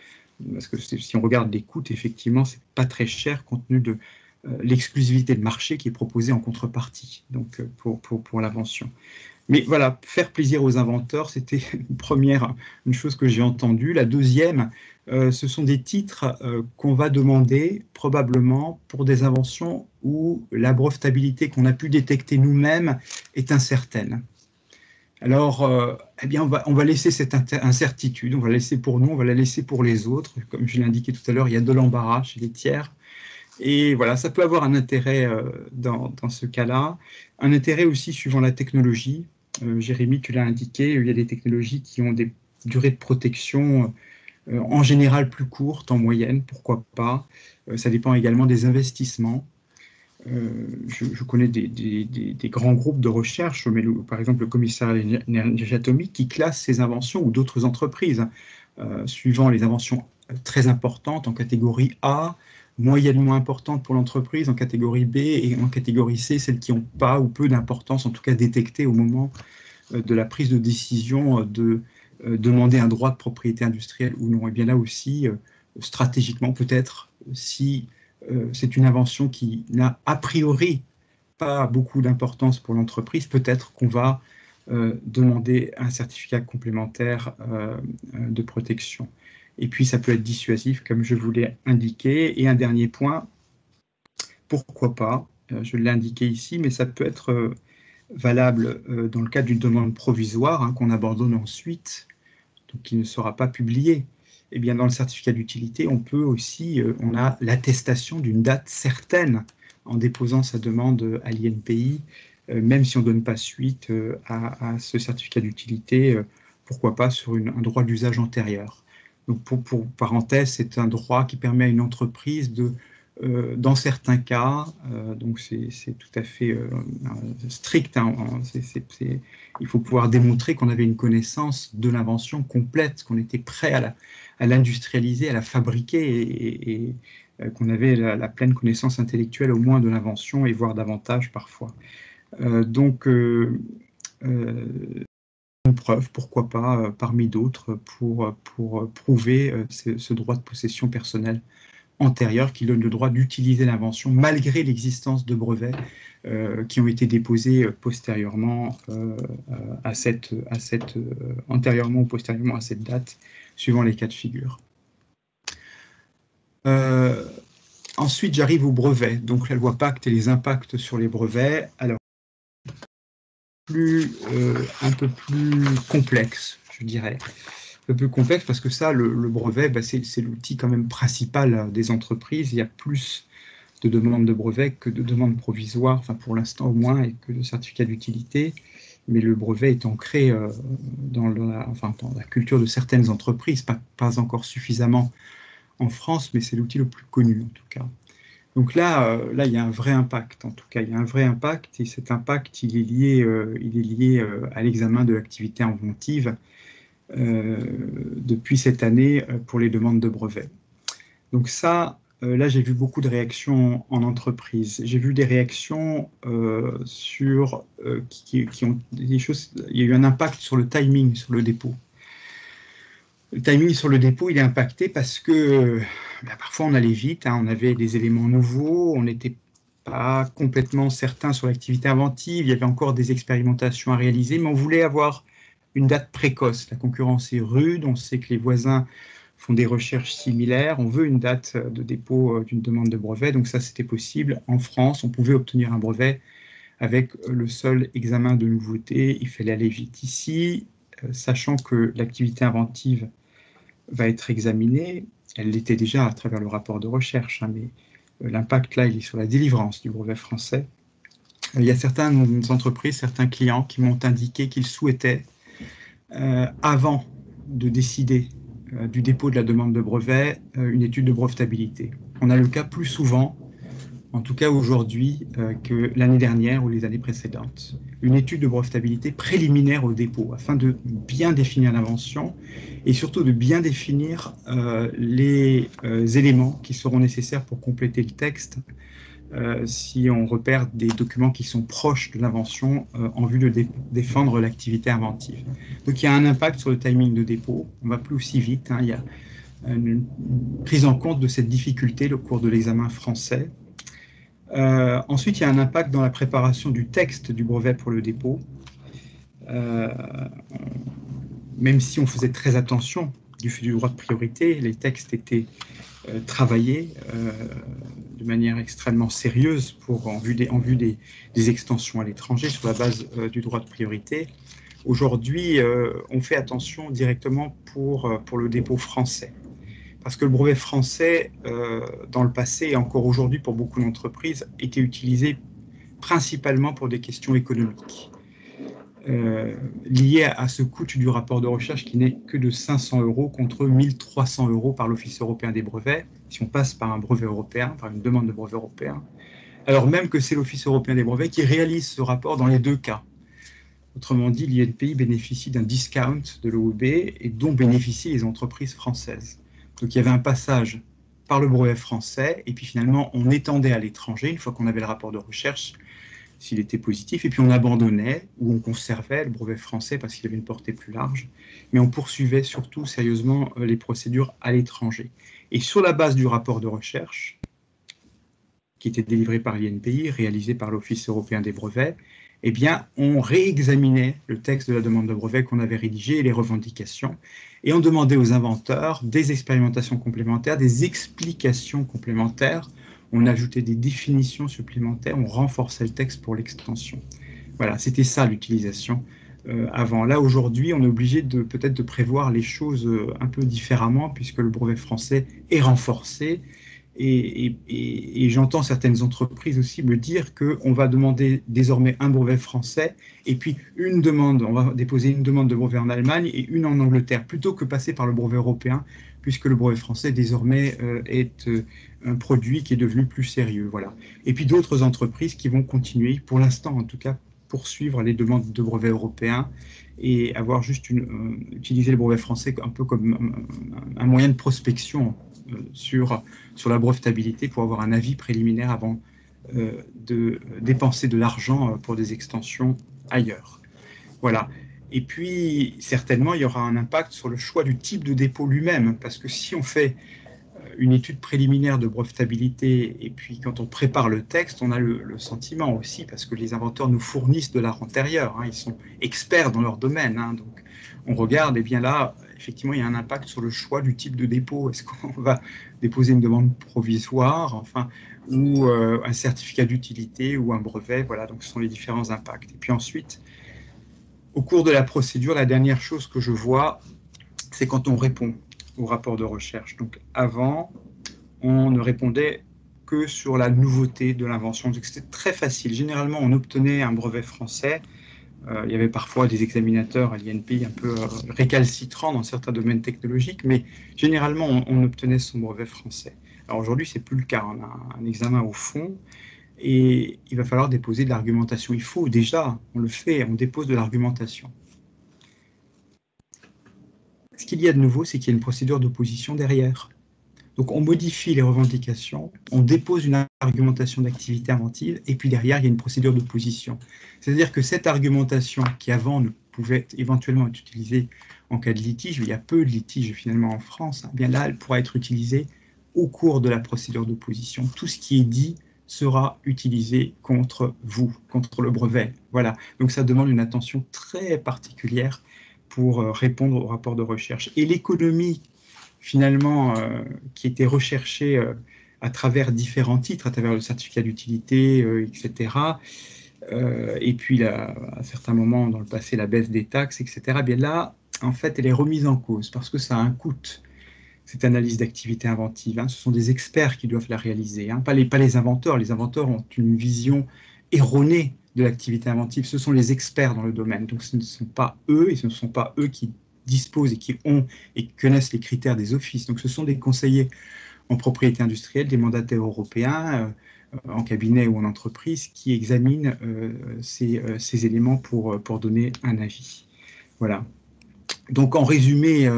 [SPEAKER 6] parce que si on regarde les coûts, effectivement, c'est pas très cher compte tenu de l'exclusivité de marché qui est proposée en contrepartie, donc pour l'invention. Mais voilà, faire plaisir aux inventeurs, c'était une chose que j'ai entendue. La deuxième, ce sont des titres qu'on va demander probablement pour des inventions où la brevetabilité qu'on a pu détecter nous-mêmes est incertaine. Alors, eh bien, on va laisser cette incertitude, on va la laisser pour nous, on va la laisser pour les autres. Comme je l'ai indiqué tout à l'heure, il y a de l'embarras chez les tiers. Et voilà, ça peut avoir un intérêt dans ce cas-là. Un intérêt aussi suivant la technologie. Jérémy, tu l'as indiqué, il y a des technologies qui ont des durées de protection en général plus courtes, en moyenne, pourquoi pas. Ça dépend également des investissements. Je connais des grands groupes de recherche, mais par exemple le commissariat à l'énergie atomique qui classe ces inventions, ou d'autres entreprises, suivant les inventions très importantes en catégorie A, moyennement importantes pour l'entreprise en catégorie B, et en catégorie C, celles qui n'ont pas ou peu d'importance, en tout cas détectées au moment de la prise de décision de demander un droit de propriété industrielle ou non. Et bien là aussi, stratégiquement peut-être, si c'est une invention qui n'a a priori pas beaucoup d'importance pour l'entreprise, peut-être qu'on va demander un certificat complémentaire de protection. Et puis, ça peut être dissuasif, comme je vous l'ai indiqué. Et un dernier point, pourquoi pas, je l'ai indiqué ici, mais ça peut être valable dans le cadre d'une demande provisoire qu'on abandonne ensuite, donc qui ne sera pas publiée. Eh bien, dans le certificat d'utilité, on peut aussi, on a l'attestation d'une date certaine en déposant sa demande à l'INPI, même si on ne donne pas suite à ce certificat d'utilité, pourquoi pas sur un droit d'usage antérieur. Donc, pour parenthèse, c'est un droit qui permet à une entreprise de, dans certains cas, donc c'est tout à fait strict, hein, il faut pouvoir démontrer qu'on avait une connaissance de l'invention complète, qu'on était prêt à l'industrialiser, à la fabriquer, et qu'on avait la pleine connaissance intellectuelle au moins de l'invention, et voire davantage parfois. Donc, une preuve, pourquoi pas, parmi d'autres, pour prouver ce droit de possession personnelle antérieur qui donne le droit d'utiliser l'invention malgré l'existence de brevets qui ont été déposés postérieurement antérieurement ou postérieurement à cette date, suivant les cas de figure. Ensuite, j'arrive au brevet. Donc, la loi Pacte et les impacts sur les brevets. Alors, un peu plus complexe, je dirais. Un peu plus complexe parce que ça, le brevet, c'est l'outil quand même principal des entreprises. Il y a plus de demandes de brevets que de demandes provisoires, enfin pour l'instant au moins, et que de certificats d'utilité. Mais le brevet est ancré dans la culture de certaines entreprises, pas encore suffisamment en France, mais c'est l'outil le plus connu en tout cas. Donc là, il y a un vrai impact, en tout cas, il y a un vrai impact, et cet impact, il est lié à l'examen de l'activité inventive depuis cette année pour les demandes de brevets. Donc ça, là, j'ai vu beaucoup de réactions en entreprise. J'ai vu des réactions qui ont des choses. Il y a eu un impact sur le timing, sur le dépôt. Le timing sur le dépôt, il est impacté parce que parfois on allait vite, on avait des éléments nouveaux, on n'était pas complètement certain sur l'activité inventive, il y avait encore des expérimentations à réaliser, mais on voulait avoir une date précoce. La concurrence est rude, on sait que les voisins font des recherches similaires, on veut une date de dépôt d'une demande de brevet, donc ça c'était possible. En France, on pouvait obtenir un brevet avec le seul examen de nouveauté. Il fallait aller vite ici, sachant que l'activité inventive va être examinée. Elle l'était déjà à travers le rapport de recherche, hein, mais l'impact là, il est sur la délivrance du brevet français. Il y a certaines entreprises, certains clients qui m'ont indiqué qu'ils souhaitaient, avant de décider du dépôt de la demande de brevet, une étude de brevetabilité. On a le cas plus souvent, en tout cas aujourd'hui, que l'année dernière ou les années précédentes. Une étude de brevetabilité préliminaire au dépôt, afin de bien définir l'invention et surtout de bien définir les éléments qui seront nécessaires pour compléter le texte si on repère des documents qui sont proches de l'invention en vue de défendre l'activité inventive. Donc il y a un impact sur le timing de dépôt, on ne va plus aussi vite, hein. Il y a une prise en compte de cette difficulté au cours de l'examen français. Ensuite, il y a un impact dans la préparation du texte du brevet pour le dépôt. Même si on faisait très attention du fait du droit de priorité, les textes étaient travaillés de manière extrêmement sérieuse en vue des extensions à l'étranger sur la base du droit de priorité. Aujourd'hui, on fait attention directement pour le dépôt français. Parce que le brevet français, dans le passé et encore aujourd'hui pour beaucoup d'entreprises, était utilisé principalement pour des questions économiques, liées à ce coût du rapport de recherche qui n'est que de 500 € contre 1 300 € par l'Office européen des brevets, si on passe par un brevet européen, par une demande de brevet européen, alors même que c'est l'Office européen des brevets qui réalise ce rapport dans les deux cas. Autrement dit, l'INPI bénéficie d'un discount de l'OEB et dont bénéficient les entreprises françaises. Donc il y avait un passage par le brevet français, et puis finalement on étendait à l'étranger, une fois qu'on avait le rapport de recherche, s'il était positif, et puis on abandonnait, ou on conservait le brevet français parce qu'il avait une portée plus large, mais on poursuivait surtout sérieusement les procédures à l'étranger. Et sur la base du rapport de recherche, qui était délivré par l'INPI, réalisé par l'Office européen des brevets, eh bien, on réexaminait le texte de la demande de brevet qu'on avait rédigé et les revendications, et on demandait aux inventeurs des expérimentations complémentaires, des explications complémentaires, on ajoutait des définitions supplémentaires, on renforçait le texte pour l'extension. Voilà, c'était ça l'utilisation avant. Là, aujourd'hui, on est obligé peut-être de prévoir les choses un peu différemment, puisque le brevet français est renforcé. Et j'entends certaines entreprises aussi me dire qu'on va demander désormais un brevet français et puis on va déposer une demande de brevet en Allemagne et une en Angleterre, plutôt que passer par le brevet européen, puisque le brevet français désormais est un produit qui est devenu plus sérieux. Voilà. Et puis d'autres entreprises qui vont continuer, pour l'instant en tout cas, poursuivre les demandes de brevets européens et avoir juste utiliser le brevet français un peu comme un moyen de prospection sur la brevetabilité pour avoir un avis préliminaire avant de dépenser de l'argent pour des extensions ailleurs. Voilà. Et puis, certainement, il y aura un impact sur le choix du type de dépôt lui-même, parce que si on fait une étude préliminaire de brevetabilité et puis quand on prépare le texte, on a le sentiment aussi, parce que les inventeurs nous fournissent de l'art antérieur, hein, ils sont experts dans leur domaine, hein, donc on regarde, et bien là, effectivement, il y a un impact sur le choix du type de dépôt. Est-ce qu'on va déposer une demande provisoire, enfin, ou un certificat d'utilité ou un brevet? Voilà, donc ce sont les différents impacts. Et puis ensuite, au cours de la procédure, la dernière chose que je vois, c'est quand on répond au rapport de recherche. Donc avant, on ne répondait que sur la nouveauté de l'invention. Donc c'était très facile. Généralement, on obtenait un brevet français. Il y avait parfois des examinateurs à l'INPI un peu récalcitrants dans certains domaines technologiques, mais généralement, on obtenait son brevet français. Alors aujourd'hui, ce n'est plus le cas. On a un examen au fond et il va falloir déposer de l'argumentation. Il faut déjà, on le fait, on dépose de l'argumentation. Ce qu'il y a de nouveau, c'est qu'il y a une procédure d'opposition derrière. Donc on modifie les revendications, on dépose une argumentation d'activité inventive, et puis derrière, il y a une procédure d'opposition. C'est-à-dire que cette argumentation, qui avant ne pouvait éventuellement être utilisée en cas de litige, il y a peu de litiges finalement en France, hein, bien là, elle pourra être utilisée au cours de la procédure d'opposition. Tout ce qui est dit sera utilisé contre vous, contre le brevet. Voilà. Donc ça demande une attention très particulière pour répondre au rapport de recherche. Et l'économie, finalement, qui était recherchée à travers différents titres, à travers le certificat d'utilité, etc., et puis à certains moments dans le passé la baisse des taxes, etc., bien là, en fait, elle est remise en cause parce que ça a un coût, cette analyse d'activité inventive. Hein. Ce sont des experts qui doivent la réaliser, hein. Pas les inventeurs. Les inventeurs ont une vision erronée de l'activité inventive. Ce sont les experts dans le domaine. Donc ce ne sont pas eux, et ce ne sont pas eux qui disposent et qui ont et qui connaissent les critères des offices. Donc ce sont des conseillers en propriété industrielle, des mandataires européens, en cabinet ou en entreprise, qui examinent ces éléments pour donner un avis. Voilà. Donc en résumé,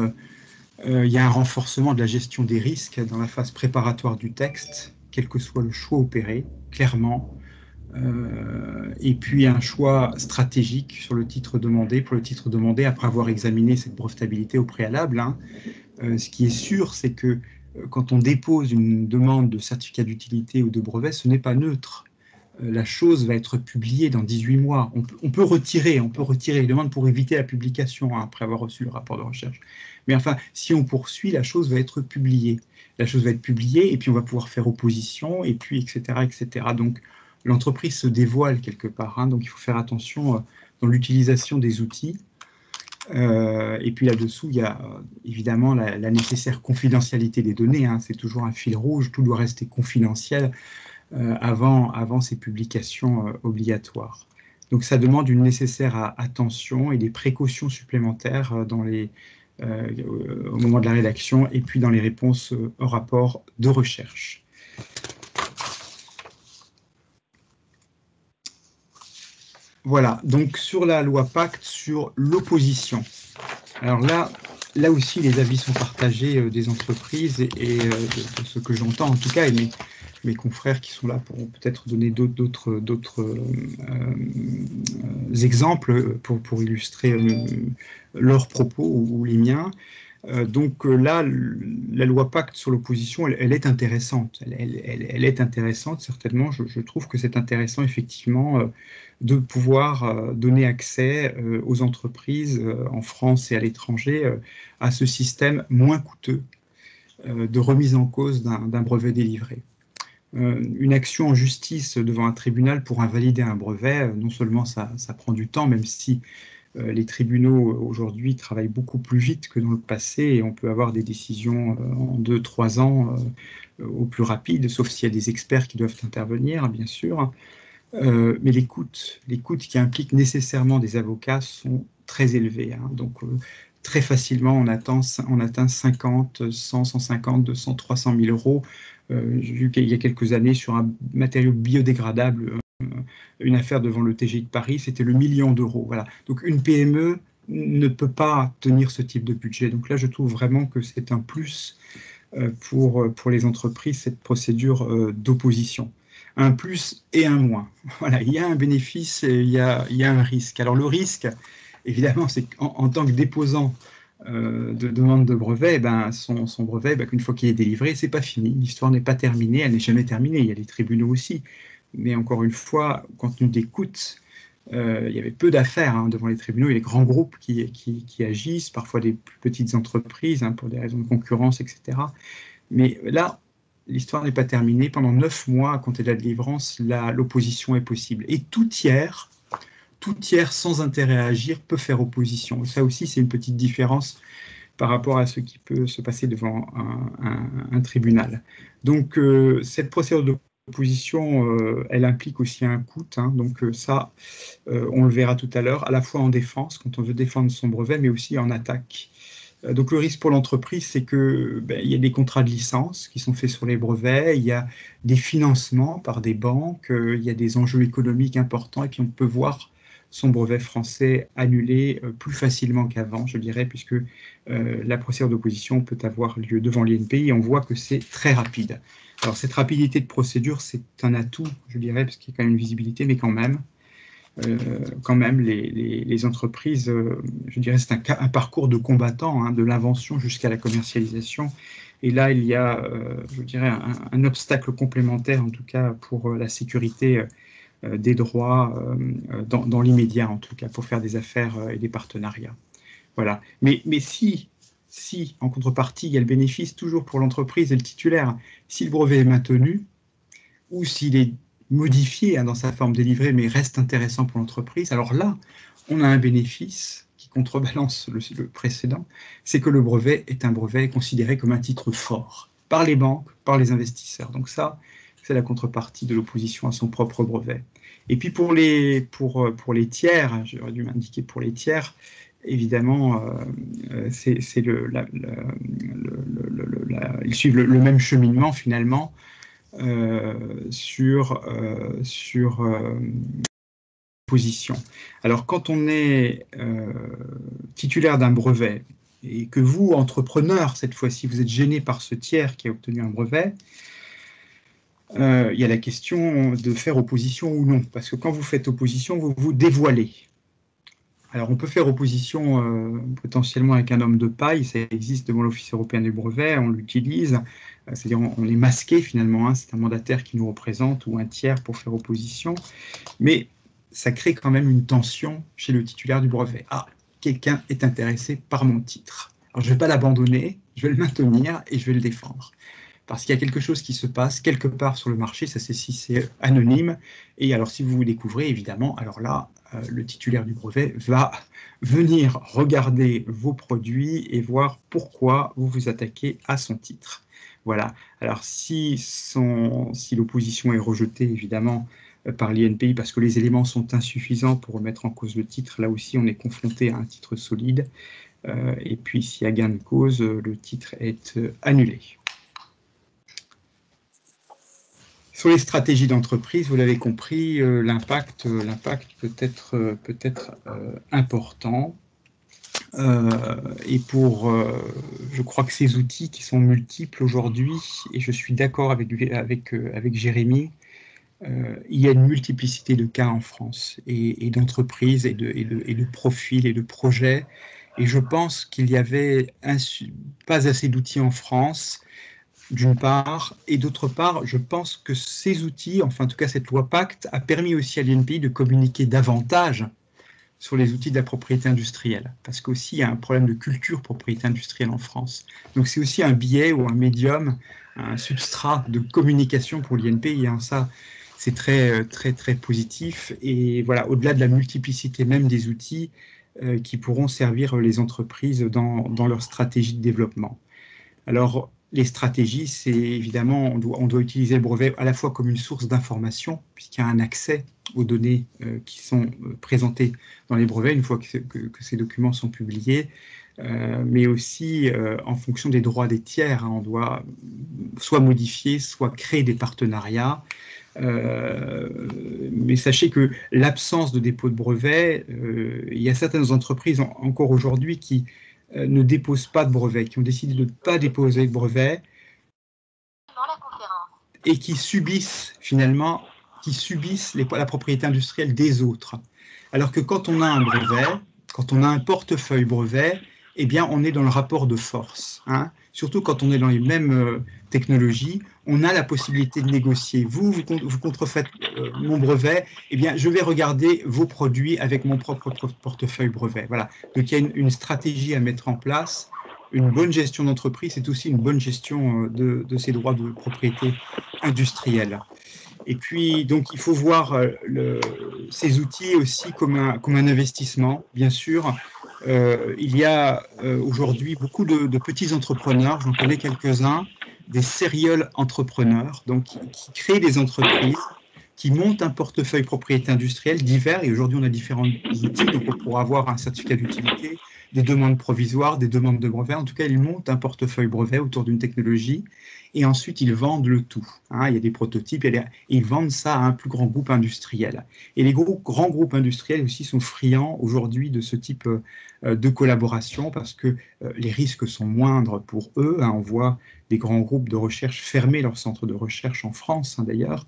[SPEAKER 6] il y a un renforcement de la gestion des risques dans la phase préparatoire du texte, quel que soit le choix opéré, clairement, et puis un choix stratégique sur le titre demandé, pour le titre demandé, après avoir examiné cette brevetabilité au préalable. Hein. Ce qui est sûr, c'est que quand on dépose une demande de certificat d'utilité ou de brevet, ce n'est pas neutre. La chose va être publiée dans 18 mois. On peut retirer les demandes pour éviter la publication, hein, après avoir reçu le rapport de recherche. Mais enfin, si on poursuit, la chose va être publiée. La chose va être publiée et puis on va pouvoir faire opposition et puis etc. etc. Donc l'entreprise se dévoile quelque part. Hein, donc il faut faire attention dans l'utilisation des outils. Et puis là-dessous, il y a évidemment la nécessaire confidentialité des données. Hein, c'est toujours un fil rouge. Tout doit rester confidentiel avant ces publications obligatoires. Donc ça demande une nécessaire attention et des précautions supplémentaires au moment de la rédaction et puis dans les réponses au rapport de recherche. Voilà, donc sur la loi Pacte, sur l'opposition. Alors là aussi, les avis sont partagés des entreprises et de ce que j'entends en tout cas, et mes confrères qui sont là pourront peut-être donner d'autres exemples pour illustrer leurs propos ou les miens. Donc là, la loi Pacte sur l'opposition, elle est intéressante. Elle est intéressante, certainement. Je trouve que c'est intéressant, effectivement, de pouvoir donner accès aux entreprises en France et à l'étranger à ce système moins coûteux de remise en cause d'un brevet délivré. Une action en justice devant un tribunal pour invalider un brevet, non seulement ça prend du temps, même si les tribunaux aujourd'hui travaillent beaucoup plus vite que dans le passé et on peut avoir des décisions en 2-3 ans au plus rapide, sauf s'il y a des experts qui doivent intervenir, bien sûr. Mais les coûts qui impliquent nécessairement des avocats sont très élevés. Hein. Donc très facilement, on atteint 50, 100, 150, 200, 300 000 euros. J'ai vu qu'il y a quelques années sur un matériau biodégradable, une affaire devant le TGI de Paris, c'était le 1 million d'euros. Voilà. Donc une PME ne peut pas tenir ce type de budget. Donc là, je trouve vraiment que c'est un plus pour les entreprises, cette procédure d'opposition. Un plus et un moins. Voilà, il y a un bénéfice et il y a un risque. Alors le risque, évidemment, c'est qu'en tant que déposant de demande de brevet, son brevet, qu'une fois qu'il est délivré, c'est pas fini. L'histoire n'est pas terminée, elle n'est jamais terminée. Il y a les tribunaux aussi. Mais encore une fois, compte tenu des coûts, il y avait peu d'affaires devant les tribunaux et les grands groupes qui agissent, parfois des plus petites entreprises pour des raisons de concurrence, etc. Mais là, l'histoire n'est pas terminée. Pendant 9 mois, à compter de la délivrance, l'opposition est possible. Et tout tiers sans intérêt à agir peut faire opposition. Et ça aussi, c'est une petite différence par rapport à ce qui peut se passer devant un tribunal. Donc, cette procédure d'opposition, elle implique aussi un coût. Donc ça, on le verra tout à l'heure, à la fois en défense, quand on veut défendre son brevet, mais aussi en attaque. Donc le risque pour l'entreprise, c'est que il y a des contrats de licence qui sont faits sur les brevets, il y a des financements par des banques, il y a des enjeux économiques importants, et puis on peut voir son brevet français annulé plus facilement qu'avant, je dirais, puisque la procédure d'opposition peut avoir lieu devant l'INPI, et on voit que c'est très rapide. Alors cette rapidité de procédure, c'est un atout, je dirais, parce qu'il y a quand même une visibilité, mais quand même les entreprises, je dirais, c'est un parcours de combattant, de l'invention jusqu'à la commercialisation. Et là, il y a, je dirais, un obstacle complémentaire, en tout cas, pour la sécurité des droits dans l'immédiat, en tout cas, pour faire des affaires et des partenariats. Voilà. Mais si, en contrepartie, il y a le bénéfice toujours pour l'entreprise et le titulaire, si le brevet est maintenu, ou s'il est modifié dans sa forme délivrée, mais reste intéressant pour l'entreprise, alors là, on a un bénéfice qui contrebalance le précédent, c'est que le brevet est un brevet considéré comme un titre fort par les banques, par les investisseurs. Donc ça, c'est la contrepartie de l'opposition à son propre brevet. Et puis pour les tiers, j'aurais dû m'indiquer pour les tiers, évidemment, ils suivent le même cheminement finalement sur position. Alors quand on est titulaire d'un brevet et que vous, entrepreneur, cette fois-ci, vous êtes gêné par ce tiers qui a obtenu un brevet, il y a la question de faire opposition ou non, parce que quand vous faites opposition, vous vous dévoilez. Alors, on peut faire opposition potentiellement avec un homme de paille, ça existe devant l'Office européen des brevets, on l'utilise, c'est-à-dire on est masqué finalement, c'est un mandataire qui nous représente ou un tiers pour faire opposition, mais ça crée quand même une tension chez le titulaire du brevet. Ah, quelqu'un est intéressé par mon titre. Alors, je ne vais pas l'abandonner, je vais le maintenir et je vais le défendre. Parce qu'il y a quelque chose qui se passe quelque part sur le marché, ça c'est si c'est anonyme, et alors si vous vous découvrez, évidemment, alors là, le titulaire du brevet va venir regarder vos produits et voir pourquoi vous vous attaquez à son titre. Voilà, alors si l'opposition est rejetée, évidemment, par l'INPI, parce que les éléments sont insuffisants pour remettre en cause le titre, là aussi on est confronté à un titre solide, et puis s'il y a gain de cause, le titre est annulé. Sur les stratégies d'entreprise, vous l'avez compris, l'impact peut être important. Et je crois que ces outils qui sont multiples aujourd'hui, et je suis d'accord avec Jérémy, il y a une multiplicité de cas en France, et d'entreprises, et de profils, et de projets. Et je pense qu'il n'y avait pas assez d'outils en France, d'une part, et d'autre part, je pense que ces outils, enfin en tout cas cette loi Pacte, a permis aussi à l'INPI de communiquer davantage sur les outils de la propriété industrielle, parce qu'aussi il y a un problème de culture propriété industrielle en France. Donc c'est aussi un biais ou un médium, un substrat de communication pour l'INPI, ça c'est très positif, et voilà, au-delà de la multiplicité même des outils qui pourront servir les entreprises dans leur stratégie de développement. Alors, les stratégies, c'est évidemment, on doit utiliser le brevet à la fois comme une source d'information, puisqu'il y a un accès aux données qui sont présentées dans les brevets, une fois que ces documents sont publiés, mais aussi en fonction des droits des tiers. On doit soit modifier, soit créer des partenariats. Mais sachez que l'absence de dépôt de brevet, il y a certaines entreprises encore aujourd'hui qui ne déposent pas de brevet, qui ont décidé de ne pas déposer de brevet et qui subissent finalement la propriété industrielle des autres. Alors que quand on a un brevet, quand on a un portefeuille brevet, eh bien on est dans le rapport de force. Surtout quand on est dans les mêmes technologies, on a la possibilité de négocier. Vous contrefaites mon brevet, eh bien je vais regarder vos produits avec mon propre portefeuille brevet. Voilà. Donc il y a une stratégie à mettre en place. Une bonne gestion d'entreprise, c'est aussi une bonne gestion de ces droits de propriété industrielle. Et puis, donc, il faut voir ces outils aussi comme un investissement, bien sûr. Il y a aujourd'hui beaucoup de petits entrepreneurs, j'en connais quelques-uns, des serial entrepreneurs, donc qui créent des entreprises, qui montent un portefeuille propriété industrielle divers, et aujourd'hui on a différents outils, donc on pourra avoir un certificat d'utilité, des demandes provisoires, des demandes de brevets. En tout cas, ils montent un portefeuille brevet autour d'une technologie et ensuite ils vendent le tout. Il y a des prototypes et ils vendent ça à un plus grand groupe industriel. Et les grands groupes industriels aussi sont friands aujourd'hui de ce type de collaboration parce que les risques sont moindres pour eux. On voit des grands groupes de recherche fermer leurs centres de recherche en France d'ailleurs.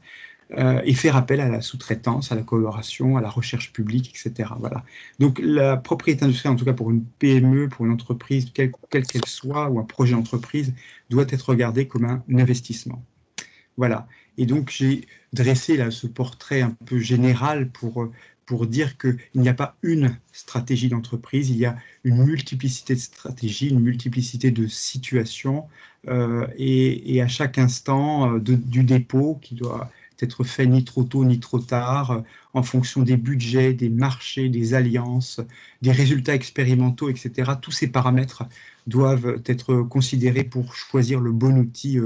[SPEAKER 6] Et faire appel à la sous-traitance, à la collaboration, à la recherche publique, etc. Voilà. Donc la propriété industrielle, en tout cas pour une PME, pour une entreprise, quelle qu'elle soit, ou un projet d'entreprise, doit être regardé comme un investissement. Voilà. Et donc j'ai dressé là ce portrait un peu général pour dire qu'il n'y a pas une stratégie d'entreprise, il y a une multiplicité de stratégies, une multiplicité de situations, et à chaque instant du dépôt qui doit être fait ni trop tôt ni trop tard, en fonction des budgets, des marchés, des alliances, des résultats expérimentaux, etc. Tous ces paramètres doivent être considérés pour choisir le bon outil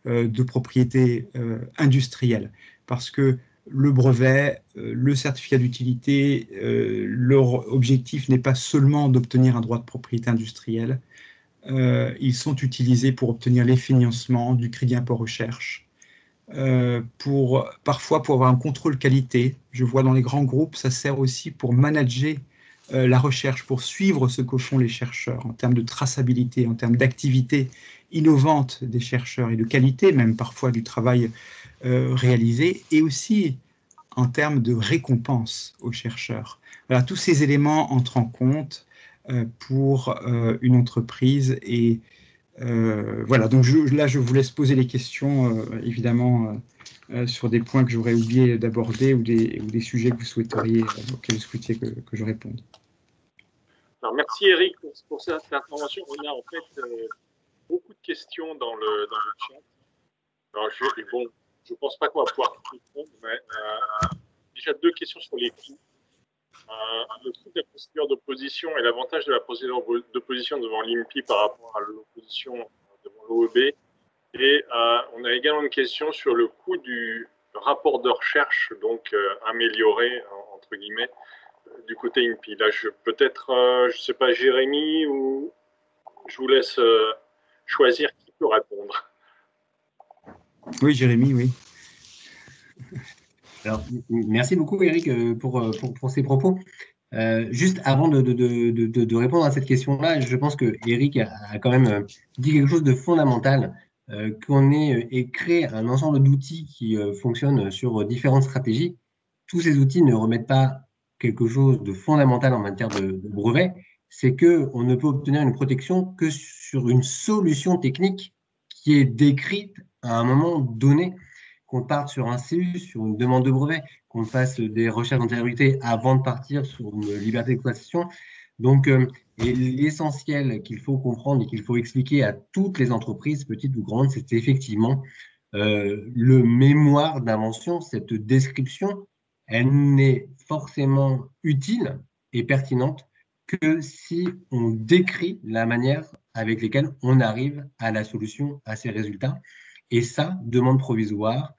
[SPEAKER 6] de propriété industrielle. Parce que le brevet, le certificat d'utilité, leur objectif n'est pas seulement d'obtenir un droit de propriété industrielle, ils sont utilisés pour obtenir les financements du crédit impôt recherche, parfois pour avoir un contrôle qualité. Je vois dans les grands groupes, ça sert aussi pour manager la recherche, pour suivre ce que font les chercheurs en termes de traçabilité, en termes d'activité innovante des chercheurs et de qualité même parfois du travail réalisé, et aussi en termes de récompense aux chercheurs. Voilà, tous ces éléments entrent en compte pour une entreprise. Et voilà, donc là, je vous laisse poser les questions, évidemment, sur des points que j'aurais oublié d'aborder ou des sujets que vous souhaiteriez, auxquels vous souhaitiez que je réponde.
[SPEAKER 2] Alors, merci Eric pour cette intervention. On a en fait beaucoup de questions dans le chat. Alors, je ne pense pas qu'on va pouvoir répondre, mais déjà 2 questions sur les coûts. Le coût de la procédure d'opposition et l'avantage de la procédure d'opposition devant l'INPI par rapport à l'opposition devant l'OEB. Et on a également une question sur le coût du rapport de recherche, donc amélioré, entre guillemets, du côté INPI. Là, peut-être, je ne sais pas, Jérémy, ou je vous laisse choisir qui peut répondre.
[SPEAKER 6] Oui, Jérémy, oui.
[SPEAKER 4] Alors, merci beaucoup, Eric, pour ces propos. Juste avant de répondre à cette question-là, je pense que Eric a quand même dit quelque chose de fondamental, qu'on ait créé un ensemble d'outils qui fonctionnent sur différentes stratégies. Tous ces outils ne remettent pas quelque chose de fondamental en matière de brevet, c'est qu'on ne peut obtenir une protection que sur une solution technique qui est décrite à un moment donné. Qu'on parte sur un CU, sur une demande de brevet, qu'on fasse des recherches d'antériorité avant de partir sur une liberté d'exploitation. Donc, l'essentiel qu'il faut comprendre et qu'il faut expliquer à toutes les entreprises, petites ou grandes, c'est effectivement le mémoire d'invention, cette description, elle n'est forcément utile et pertinente que si on décrit la manière avec laquelle on arrive à la solution, à ces résultats. Et ça, demande provisoire,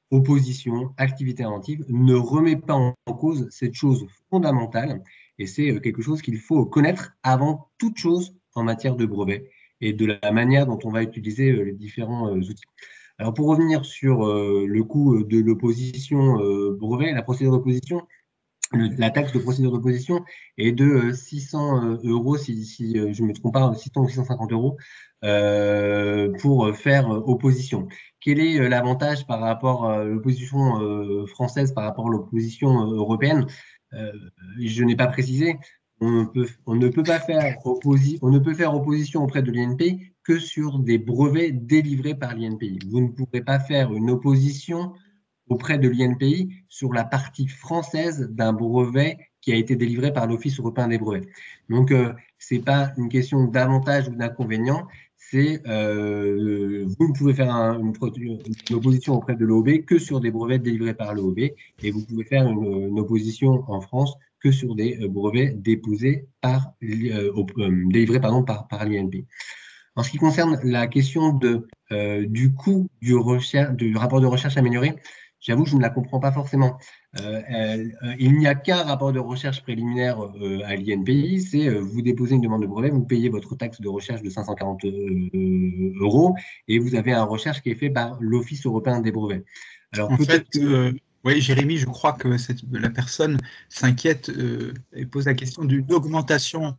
[SPEAKER 4] opposition, activité inventive, ne remet pas en cause cette chose fondamentale. Et c'est quelque chose qu'il faut connaître avant toute chose en matière de brevet et de la manière dont on va utiliser les différents outils. Alors, pour revenir sur le coût de l'opposition brevet, la procédure d'opposition, la taxe de procédure d'opposition est de 600 €, si je ne me trompe pas, 600 ou 650 € pour faire opposition. Quel est l'avantage par rapport à l'opposition française par rapport à l'opposition européenne? Je n'ai pas précisé. On ne peut faire opposition auprès de l'INPI que sur des brevets délivrés par l'INPI. Vous ne pourrez pas faire une opposition auprès de l'INPI sur la partie française d'un brevet qui a été délivré par l'Office européen des brevets. Donc, ce n'est pas une question d'avantage ou d'inconvénient, c'est vous ne pouvez faire une opposition auprès de l'OEB que sur des brevets délivrés par l'OEB et vous pouvez faire une opposition en France que sur des brevets délivrés par l'INPI. En ce qui concerne la question du coût du rapport de recherche amélioré, j'avoue que je ne la comprends pas forcément. Il n'y a qu'un rapport de recherche préliminaire à l'INPI, c'est vous déposez une demande de brevet, vous payez votre taxe de recherche de 540 € et vous avez un recherche qui est fait par l'Office européen des brevets.
[SPEAKER 6] Alors, en fait, oui, Jérémy, je crois que la personne s'inquiète et pose la question d'une augmentation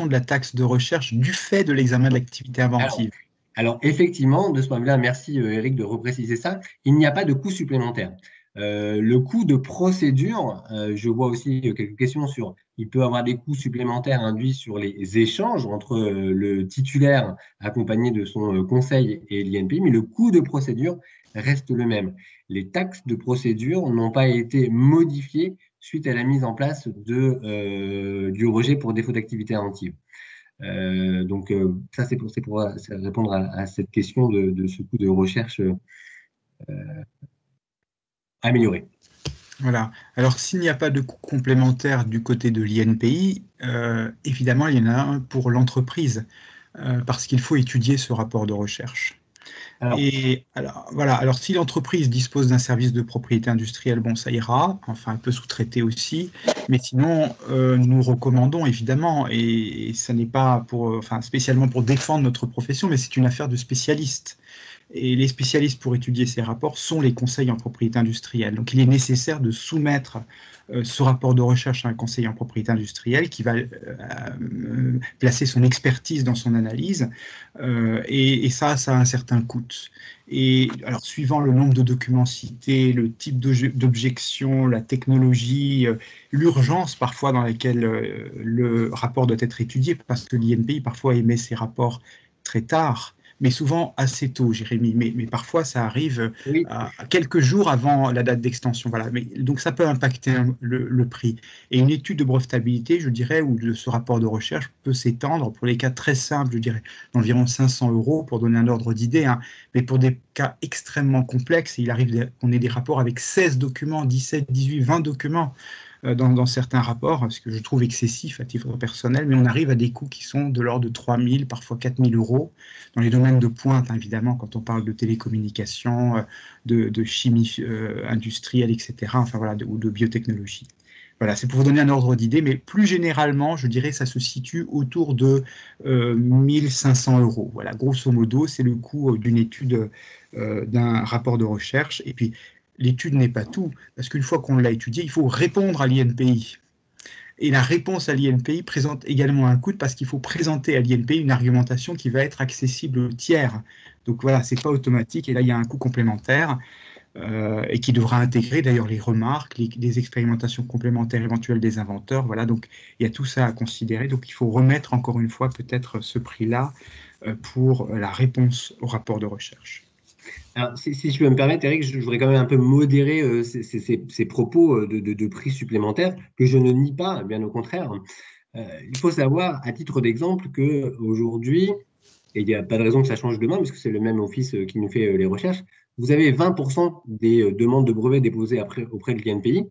[SPEAKER 6] de la taxe de recherche du fait de l'examen de l'activité inventive.
[SPEAKER 4] Alors, effectivement, de ce point de vue-là, merci Eric de repréciser ça, il n'y a pas de coût supplémentaire. Le coût de procédure, je vois aussi quelques questions sur, il peut y avoir des coûts supplémentaires induits sur les échanges entre le titulaire accompagné de son conseil et l'INPI, mais le coût de procédure reste le même. Les taxes de procédure n'ont pas été modifiées suite à la mise en place du rejet pour défaut d'activité inventive. Donc, ça, c'est pour répondre à cette question de ce coût de recherche améliorer.
[SPEAKER 6] Voilà. Alors, s'il n'y a pas de coût complémentaire du côté de l'INPI, évidemment, il y en a un pour l'entreprise, parce qu'il faut étudier ce rapport de recherche. Et alors, voilà. Alors, si l'entreprise dispose d'un service de propriété industrielle, bon, ça ira. Enfin, elle peut sous-traiter aussi. Mais sinon, nous recommandons évidemment, et ça n'est pas spécialement pour défendre notre profession, mais c'est une affaire de spécialistes. Et les spécialistes pour étudier ces rapports sont les conseils en propriété industrielle. Donc, il est nécessaire de soumettre ce rapport de recherche à un conseiller en propriété industrielle qui va placer son expertise dans son analyse. Et ça a un certain coût. Et alors, suivant le nombre de documents cités, le type d'objection, la technologie, l'urgence parfois dans laquelle le rapport doit être étudié, parce que l'INPI parfois émet ses rapports très tard, mais souvent assez tôt, Jérémy. Mais parfois, ça arrive à quelques jours avant la date d'extension. Voilà. Donc, ça peut impacter le prix. Et une étude de brevetabilité, je dirais, ou de ce rapport de recherche peut s'étendre pour les cas très simples, je dirais, d'environ 500 € pour donner un ordre d'idée. Hein. Mais pour des cas extrêmement complexes, il arrive qu'on ait des rapports avec 16 documents, 17, 18, 20 documents. Dans certains rapports, ce que je trouve excessif à titre personnel, mais on arrive à des coûts qui sont de l'ordre de 3 000, parfois 4 000 € dans les domaines de pointe, hein, évidemment, quand on parle de télécommunications, de chimie industrielle, etc., enfin, voilà, ou de biotechnologie. Voilà, c'est pour vous donner un ordre d'idée, mais plus généralement, je dirais, ça se situe autour de 1 500 €. Voilà, grosso modo, c'est le coût d'une étude, d'un rapport de recherche. Et puis, l'étude n'est pas tout, parce qu'une fois qu'on l'a étudié, il faut répondre à l'INPI. Et la réponse à l'INPI présente également un coût, parce qu'il faut présenter à l'INPI une argumentation qui va être accessible aux tiers. Donc voilà, ce n'est pas automatique, et là, il y a un coût complémentaire, et qui devra intégrer d'ailleurs les remarques, les expérimentations complémentaires éventuelles des inventeurs. Voilà, donc il y a tout ça à considérer. Donc il faut remettre encore une fois peut-être ce prix-là pour la réponse au rapport de recherche.
[SPEAKER 4] Alors, si je peux me permettre, Eric, je voudrais quand même un peu modérer ces propos de prix supplémentaires que je ne nie pas, bien au contraire. Il faut savoir, à titre d'exemple, qu'aujourd'hui, et il n'y a pas de raison que ça change demain, puisque c'est le même office qui nous fait les recherches, vous avez 20% des demandes de brevets déposées auprès de l'INPI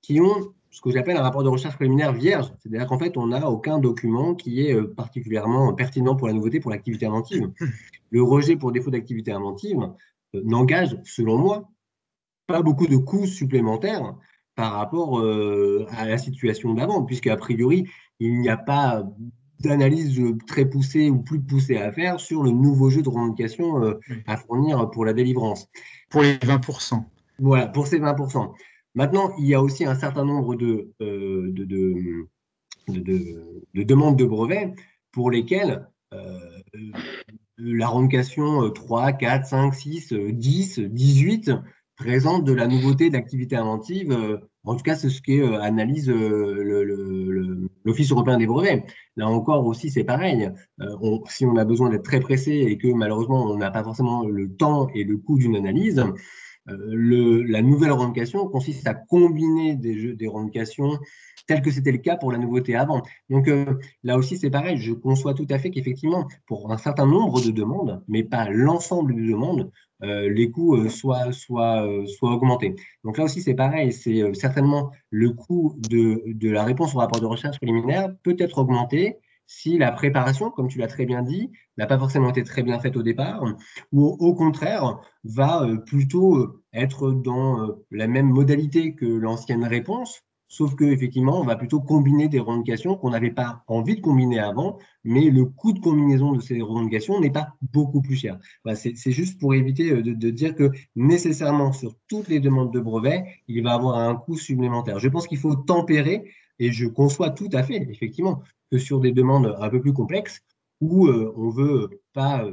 [SPEAKER 4] qui ont ce que j'appelle un rapport de recherche préliminaire vierge. C'est-à-dire qu'en fait, on n'a aucun document qui est particulièrement pertinent pour la nouveauté, pour l'activité inventive. Le rejet pour défaut d'activité inventive n'engage, selon moi, pas beaucoup de coûts supplémentaires par rapport à la situation d'avant, puisque a priori, il n'y a pas d'analyse très poussée ou plus poussée à faire sur le nouveau jeu de revendication à fournir pour la délivrance.
[SPEAKER 6] Pour les 20%.
[SPEAKER 4] Voilà, pour ces 20%. Maintenant, il y a aussi un certain nombre de demandes de brevets pour lesquelles la revendication 3, 4, 5, 6, 10, 18 présente de la nouveauté d'activité inventive. En tout cas, c'est ce qu'analyse l'Office européen des brevets. Là encore aussi, c'est pareil. Si on a besoin d'être très pressé et que malheureusement, on n'a pas forcément le temps et le coût d'une analyse, la nouvelle revendication consiste à combiner des revendications telles que c'était le cas pour la nouveauté avant. Donc là aussi, c'est pareil. Je conçois tout à fait qu'effectivement, pour un certain nombre de demandes, mais pas l'ensemble des demandes, les coûts soient augmentés. Donc là aussi, c'est pareil. C'est certainement le coût de la réponse au rapport de recherche préliminaire peut être augmenté si la préparation, comme tu l'as très bien dit, n'a pas forcément été très bien faite au départ, ou au contraire, va plutôt être dans la même modalité que l'ancienne réponse, sauf qu'effectivement, on va plutôt combiner des revendications qu'on n'avait pas envie de combiner avant, mais le coût de combinaison de ces revendications n'est pas beaucoup plus cher. Voilà, c'est juste pour éviter de dire que nécessairement, sur toutes les demandes de brevets, il va avoir un coût supplémentaire. Je pense qu'il faut tempérer, et je conçois tout à fait, effectivement, que sur des demandes un peu plus complexes, où on veut pas,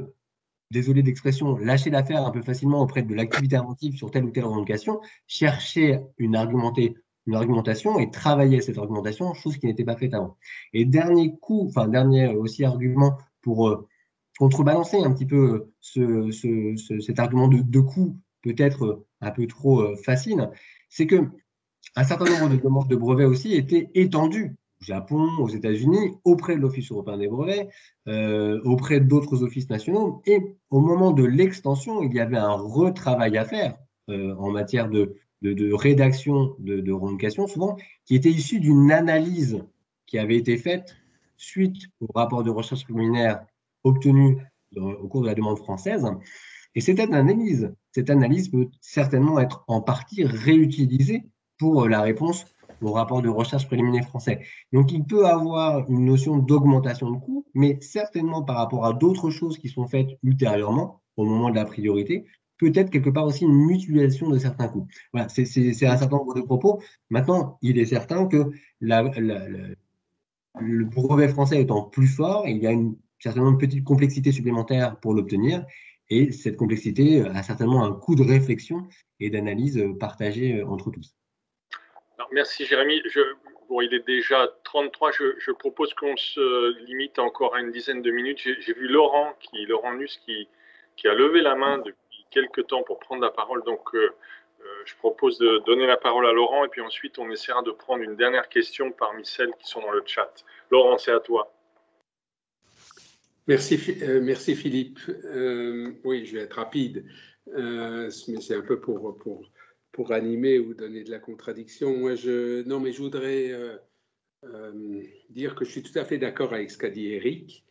[SPEAKER 4] désolé d'expression, lâcher l'affaire un peu facilement auprès de l'activité inventive sur telle ou telle revendication, chercher une argumentation et travailler cette argumentation, chose qui n'était pas faite avant. Et dernier aussi argument pour contrebalancer un petit peu cet argument de coût peut-être un peu trop facile, c'est que un certain nombre de demandes de brevets aussi étaient étendues au Japon, aux États-Unis, auprès de l'Office européen des brevets, auprès d'autres offices nationaux. Et au moment de l'extension, il y avait un retravail à faire en matière de de rédaction de revendications, souvent, qui étaient issues d'une analyse qui avait été faite suite au rapport de recherche préliminaire obtenu au cours de la demande française. Et cette analyse peut certainement être en partie réutilisée pour la réponse au rapport de recherche préliminaire français. Donc, il peut avoir une notion d'augmentation de coût, mais certainement par rapport à d'autres choses qui sont faites ultérieurement, au moment de la priorité, peut-être quelque part aussi une mutualisation de certains coûts. Voilà, c'est un certain nombre de propos. Maintenant, il est certain que le brevet français étant plus fort, il y a certainement une petite complexité supplémentaire pour l'obtenir, et cette complexité a certainement un coût de réflexion et d'analyse partagé entre tous.
[SPEAKER 2] Alors, merci Jérémy. Bon, il est déjà 33. Je propose qu'on se limite encore à une dizaine de minutes. J'ai vu Laurent Nuss qui a levé la main depuis quelques temps pour prendre la parole. Donc, je propose de donner la parole à Laurent et puis ensuite on essaiera de prendre une dernière question parmi celles qui sont dans le chat. Laurent, c'est à toi.
[SPEAKER 7] Merci Philippe. Oui, je vais être rapide, mais c'est un peu pour animer ou donner de la contradiction. Moi, je voudrais dire que je suis tout à fait d'accord avec ce qu'a dit Eric.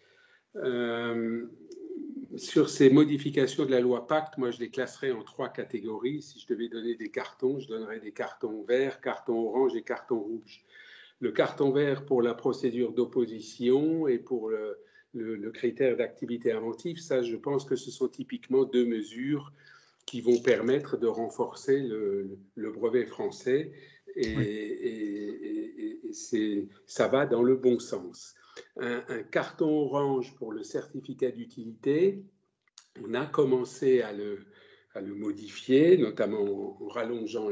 [SPEAKER 7] Sur ces modifications de la loi Pacte, moi, je les classerais en 3 catégories. Si je devais donner des cartons, je donnerais des cartons verts, cartons orange et cartons rouge. Le carton vert pour la procédure d'opposition et pour le critère d'activité inventive, ça, je pense que ce sont typiquement 2 mesures qui vont permettre de renforcer le brevet français et ça va dans le bon sens. Un carton orange pour le certificat d'utilité, on a commencé à le modifier, notamment en rallongeant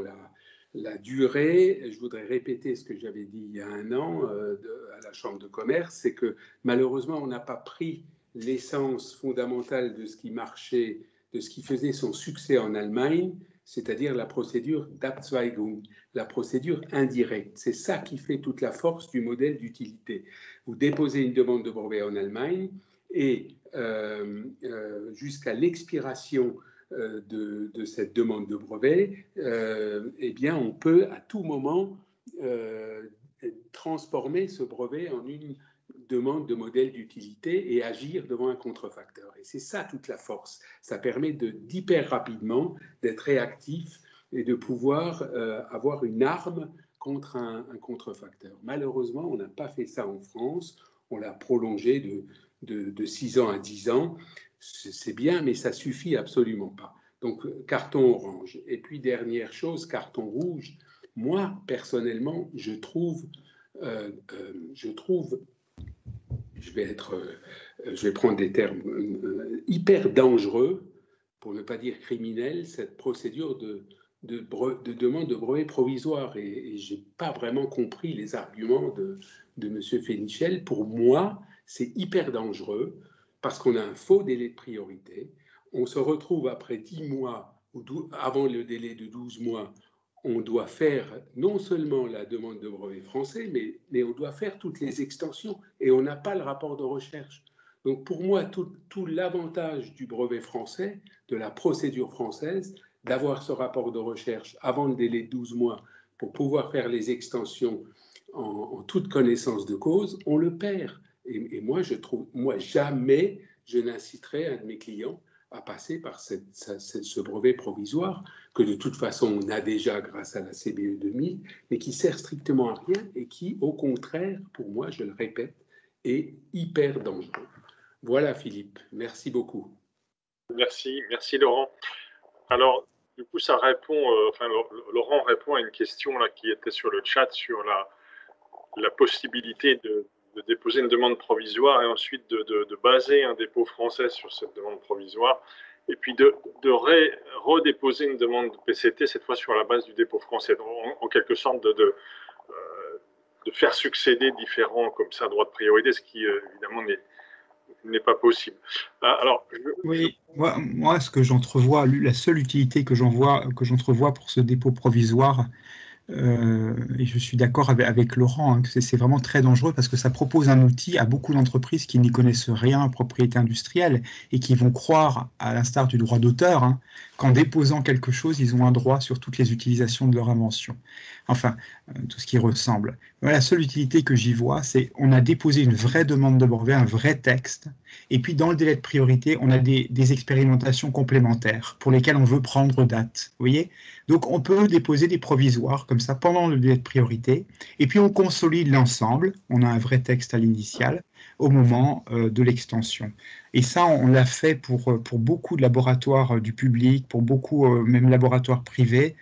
[SPEAKER 7] la durée. Je voudrais répéter ce que j'avais dit il y a 1 an à la Chambre de commerce, c'est que malheureusement, on n'a pas pris l'essence fondamentale de ce qui marchait, de ce qui faisait son succès en Allemagne, c'est-à-dire la procédure d'Abzweigung, la procédure indirecte. C'est ça qui fait toute la force du modèle d'utilité. Vous déposez une demande de brevet en Allemagne et jusqu'à l'expiration de cette demande de brevet, eh bien, on peut à tout moment transformer ce brevet en une demande de modèle d'utilité et agir devant un contrefacteur. Et c'est ça toute la force. Ça permet d'hyper rapidement d'être réactif et de pouvoir avoir une arme contre un contrefacteur. Malheureusement, on n'a pas fait ça en France. On l'a prolongé de 6 ans à 10 ans. C'est bien, mais ça suffit absolument pas. Donc, carton orange. Et puis, dernière chose, carton rouge. Moi, personnellement, je trouve je vais prendre des termes hyper dangereux, pour ne pas dire criminel, cette procédure de demande de brevet provisoire. Et je n'ai pas vraiment compris les arguments de M. Fénichel. Pour moi, c'est hyper dangereux parce qu'on a un faux délai de priorité. On se retrouve après 10 mois, ou avant le délai de 12 mois, on doit faire non seulement la demande de brevet français, mais on doit faire toutes les extensions et on n'a pas le rapport de recherche. Donc pour moi, tout l'avantage du brevet français, de la procédure française, d'avoir ce rapport de recherche avant le délai de 12 mois pour pouvoir faire les extensions en toute connaissance de cause, on le perd. Et moi, jamais je n'inciterai un de mes clients à passer par ce brevet provisoire que de toute façon on a déjà grâce à la CBE 2000, mais qui sert strictement à rien et qui, au contraire, pour moi, je le répète, est hyper dangereux. Voilà Philippe, merci beaucoup.
[SPEAKER 2] Merci Laurent. Alors, du coup, ça répond, Laurent répond à une question là, qui était sur le chat sur la possibilité de déposer une demande provisoire et ensuite de baser un dépôt français sur cette demande provisoire et puis de redéposer une demande de PCT, cette fois sur la base du dépôt français. Donc, en quelque sorte de faire succéder différents comme ça droits de priorité, ce qui évidemment n'est pas possible. Alors,
[SPEAKER 6] oui, moi, ce que j'entrevois, la seule utilité que j'entrevois pour ce dépôt provisoire, et je suis d'accord avec Laurent, hein, que c'est vraiment très dangereux parce que ça propose un outil à beaucoup d'entreprises qui n'y connaissent rien en propriété industrielle et qui vont croire, à l'instar du droit d'auteur, hein, qu'en déposant quelque chose, ils ont un droit sur toutes les utilisations de leur invention. Enfin, tout ce qui ressemble. Voilà, la seule utilité que j'y vois, c'est on a déposé une vraie demande de brevet, un vrai texte, et puis dans le délai de priorité, on a des expérimentations complémentaires pour lesquelles on veut prendre date. Vous voyez? Donc on peut déposer des provisoires comme ça pendant le délai de priorité, et puis on consolide l'ensemble, on a un vrai texte à l'initial, au moment de l'extension. Et ça, on l'a fait pour beaucoup de laboratoires du public, pour beaucoup même laboratoires privés,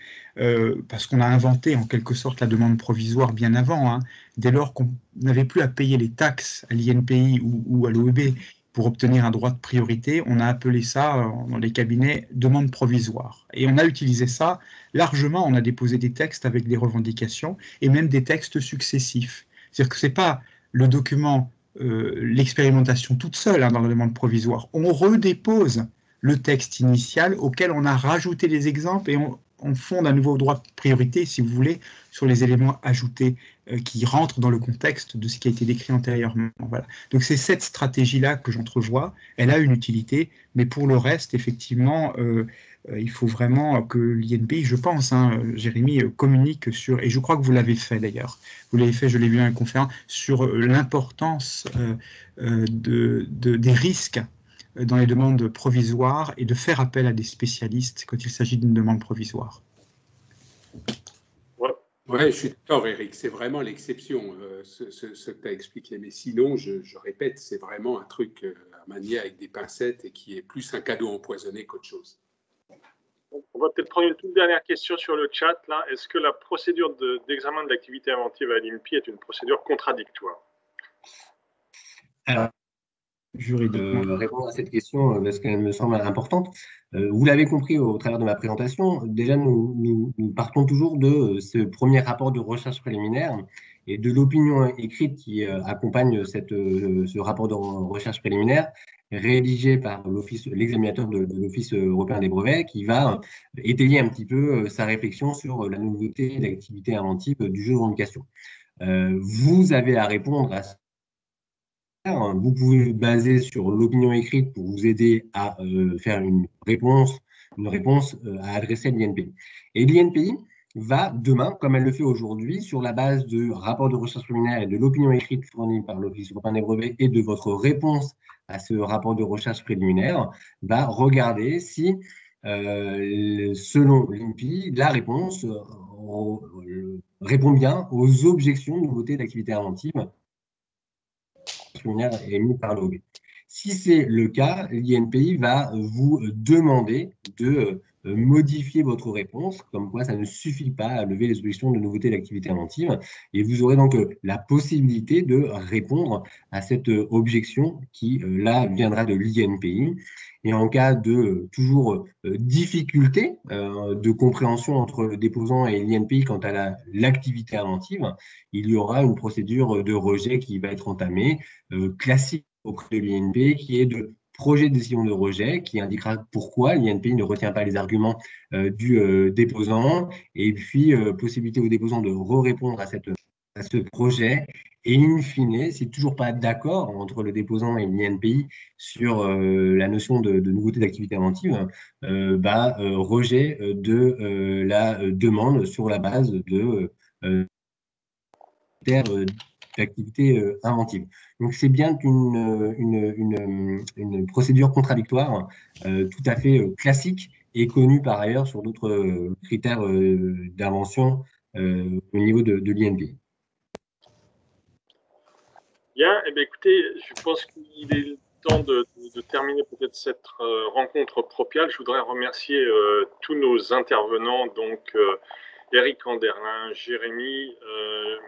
[SPEAKER 6] parce qu'on a inventé en quelque sorte la demande provisoire bien avant, hein, dès lors qu'on n'avait plus à payer les taxes à l'INPI ou à l'OEB pour obtenir un droit de priorité, on a appelé ça dans les cabinets demande provisoire. Et on a utilisé ça largement, on a déposé des textes avec des revendications et même des textes successifs. C'est-à-dire que ce n'est pas le document, l'expérimentation toute seule hein, dans la demande provisoire. On redépose le texte initial auquel on a rajouté des exemples et on fonde un nouveau droit de priorité, si vous voulez, sur les éléments ajoutés qui rentrent dans le contexte de ce qui a été décrit antérieurement. Voilà. Donc c'est cette stratégie-là que j'entrevois. Elle a une utilité, mais pour le reste, effectivement, il faut vraiment que l'INPI, je pense, hein, Jérémy, communique sur, et je crois que vous l'avez fait d'ailleurs, vous l'avez fait, je l'ai vu dans la conférence, sur l'importance des risques dans les demandes provisoires et de faire appel à des spécialistes quand il s'agit d'une demande provisoire.
[SPEAKER 7] Oui, je suis d'accord, Eric. C'est vraiment l'exception, ce que tu as expliqué. Mais sinon, je répète, c'est vraiment un truc à manier avec des pincettes et qui est plus un cadeau empoisonné qu'autre chose.
[SPEAKER 2] On va peut-être prendre une toute dernière question sur le chat. Est-ce que la procédure d'examen de l'activité inventive à l'INPI est une procédure contradictoire?
[SPEAKER 4] Alors, juridiquement, répondre à cette question parce qu'elle me semble importante. Vous l'avez compris au travers de ma présentation, déjà nous partons toujours de ce premier rapport de recherche préliminaire et de l'opinion écrite qui accompagne ce rapport de recherche préliminaire rédigé par l'examinateur de l'Office européen des brevets qui va étayer un petit peu sa réflexion sur la nouveauté d'activité inventive du jeu de revendication. Vous avez à répondre à vous pouvez baser sur l'opinion écrite pour vous aider à faire une réponse à adresser à l'INPI. Et l'INPI va demain, comme elle le fait aujourd'hui, sur la base de rapport de recherche préliminaire et de l'opinion écrite fournie par l'Office européen des brevets et de votre réponse à ce rapport de recherche préliminaire, va regarder si, selon l'INPI, la réponse répond bien aux objections de nouveauté d'activité inventive émis par l'OB. Si c'est le cas, l'INPI va vous demander de modifier votre réponse, comme quoi ça ne suffit pas à lever les objections de nouveauté d'activité inventive, et vous aurez donc la possibilité de répondre à cette objection qui, là, viendra de l'INPI. Et en cas de toujours difficulté de compréhension entre le déposant et l'INPI quant à l'activité inventive, il y aura une procédure de rejet qui va être entamée, classique auprès de l'INPI, qui est de projet de décision de rejet, qui indiquera pourquoi l'INPI ne retient pas les arguments du déposant, et puis possibilité au déposant de répondre à ce projet. Et in fine, si toujours pas d'accord entre le déposant et l'INPI sur la notion de nouveauté d'activité inventive, rejet de la demande sur la base de d'activité inventive. Donc c'est bien une procédure contradictoire tout à fait classique et connue par ailleurs sur d'autres critères d'invention au niveau de l'INPI.
[SPEAKER 2] Bien, eh bien, écoutez, je pense qu'il est temps de terminer peut-être cette rencontre propiale. Je voudrais remercier tous nos intervenants, donc Eric Anderlin, Jérémy.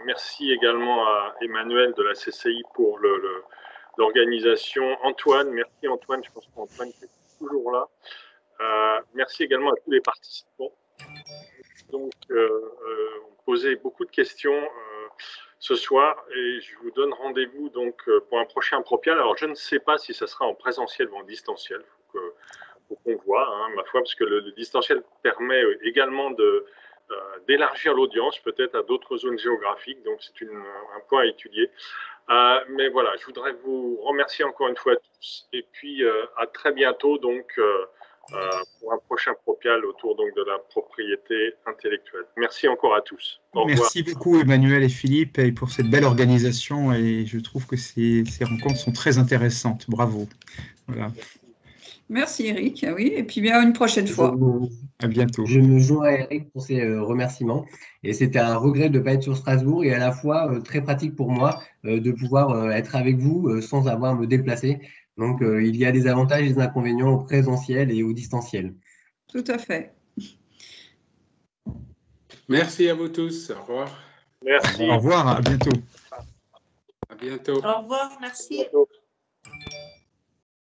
[SPEAKER 2] Merci également à Emmanuel de la CCI pour l'organisation. Antoine, merci Antoine, je pense qu'Antoine est toujours là. Merci également à tous les participants. Donc, on posait beaucoup de questions ce soir et je vous donne rendez-vous donc pour un prochain Propial. Alors, je ne sais pas si ça sera en présentiel ou en distanciel. Faut qu'on voit, hein, ma foi, parce que le distanciel permet également d'élargir l'audience peut-être à d'autres zones géographiques. Donc, c'est un point à étudier. Mais voilà, je voudrais vous remercier encore une fois à tous. Et puis, à très bientôt donc, pour un prochain Propial autour donc, de la propriété intellectuelle. Merci encore à tous. Au revoir.
[SPEAKER 6] Merci beaucoup Emmanuel et Philippe et pour cette belle organisation et je trouve que ces rencontres sont très intéressantes. Bravo. Voilà.
[SPEAKER 1] Merci Eric, oui, et puis bien une prochaine fois.
[SPEAKER 6] À bientôt.
[SPEAKER 4] Je me joins à Eric pour ces remerciements. Et c'était un regret de ne pas être sur Strasbourg et à la fois très pratique pour moi de pouvoir être avec vous sans avoir à me déplacer. Donc, il y a des avantages et des inconvénients au présentiel et au distanciel.
[SPEAKER 1] Tout à fait.
[SPEAKER 7] Merci à vous tous. Au revoir.
[SPEAKER 2] Merci.
[SPEAKER 6] Au revoir, à bientôt.
[SPEAKER 7] À bientôt.
[SPEAKER 8] Au revoir, merci.
[SPEAKER 2] À bientôt.